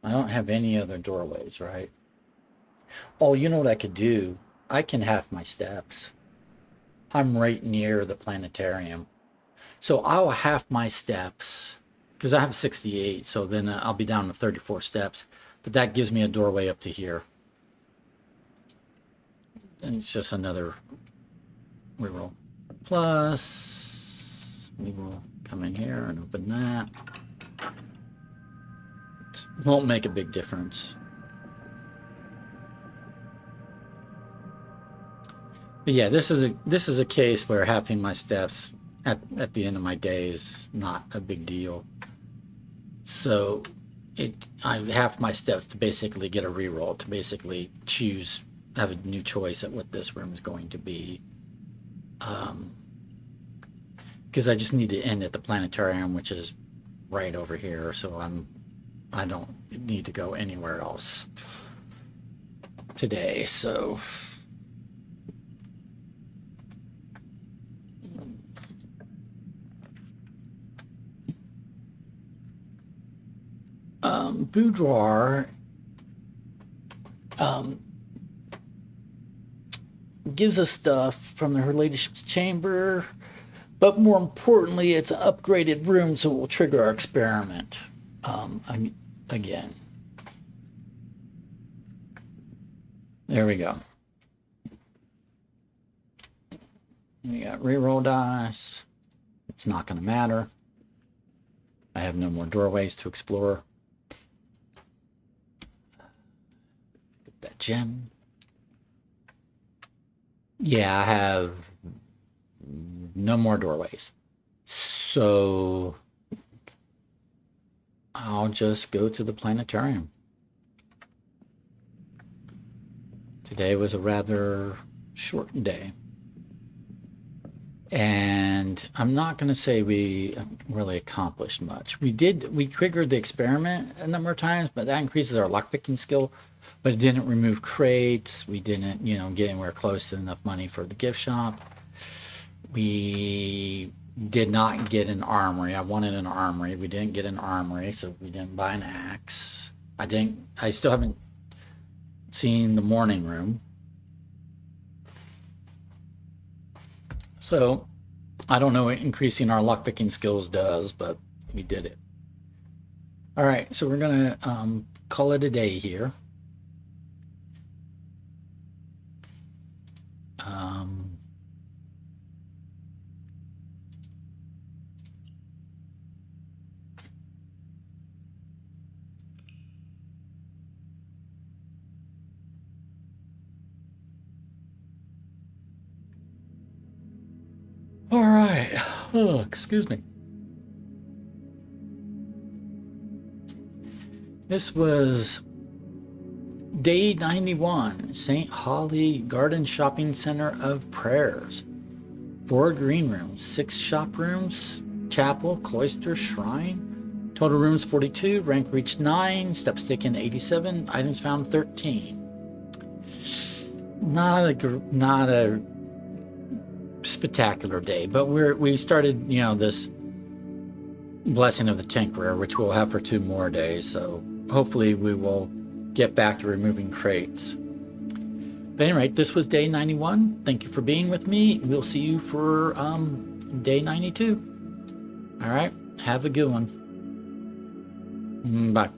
don't have any other doorways, right? Oh, you know what I could do? I can half my steps. I'm right near the planetarium. So I'll half my steps because I have 68. So then I'll be down to 34 steps. But that gives me a doorway up to here. And it's just another reroll. Plus, we will come in here and open that. It won't make a big difference. But yeah, this is a case where halving my steps at the end of my day is not a big deal. So I half my steps to basically get a reroll, to basically have a new choice at what this room is going to be. Because I just need to end at the planetarium, which is right over here. So I don't need to go anywhere else today. So boudoir gives us stuff from her ladyship's chamber, but more importantly, it's an upgraded room, so it will trigger our experiment again. There we go. We got reroll dice. It's not going to matter. I have no more doorways to explore. Get that gem. Yeah, I have no more doorways. So I'll just go to the planetarium. Today was a rather short day. And I'm not going to say we really accomplished much. We triggered the experiment a number of times, but that increases our lockpicking skill. But it didn't remove crates. We didn't, get anywhere close to enough money for the gift shop. We did not get an armory. I wanted an armory. We didn't get an armory, so we didn't buy an axe. I still haven't seen the morning room. So I don't know what increasing our lockpicking skills does, but we did it. All right, so we're gonna call it a day here. All right. Oh, excuse me. This was day 91, St. Holly Garden Shopping Center of Prayers. 4 green rooms, 6 shop rooms, chapel, cloister, shrine. Total rooms 42, rank reached 9, steps taken 87, items found 13. Not a spectacular day, but we started, this blessing of the tinkerer, which we'll have for 2 more days. So hopefully we will get back to removing crates. But at any rate, this was day 91. Thank you for being with me. We'll see you for day 92. All right, have a good one. Bye.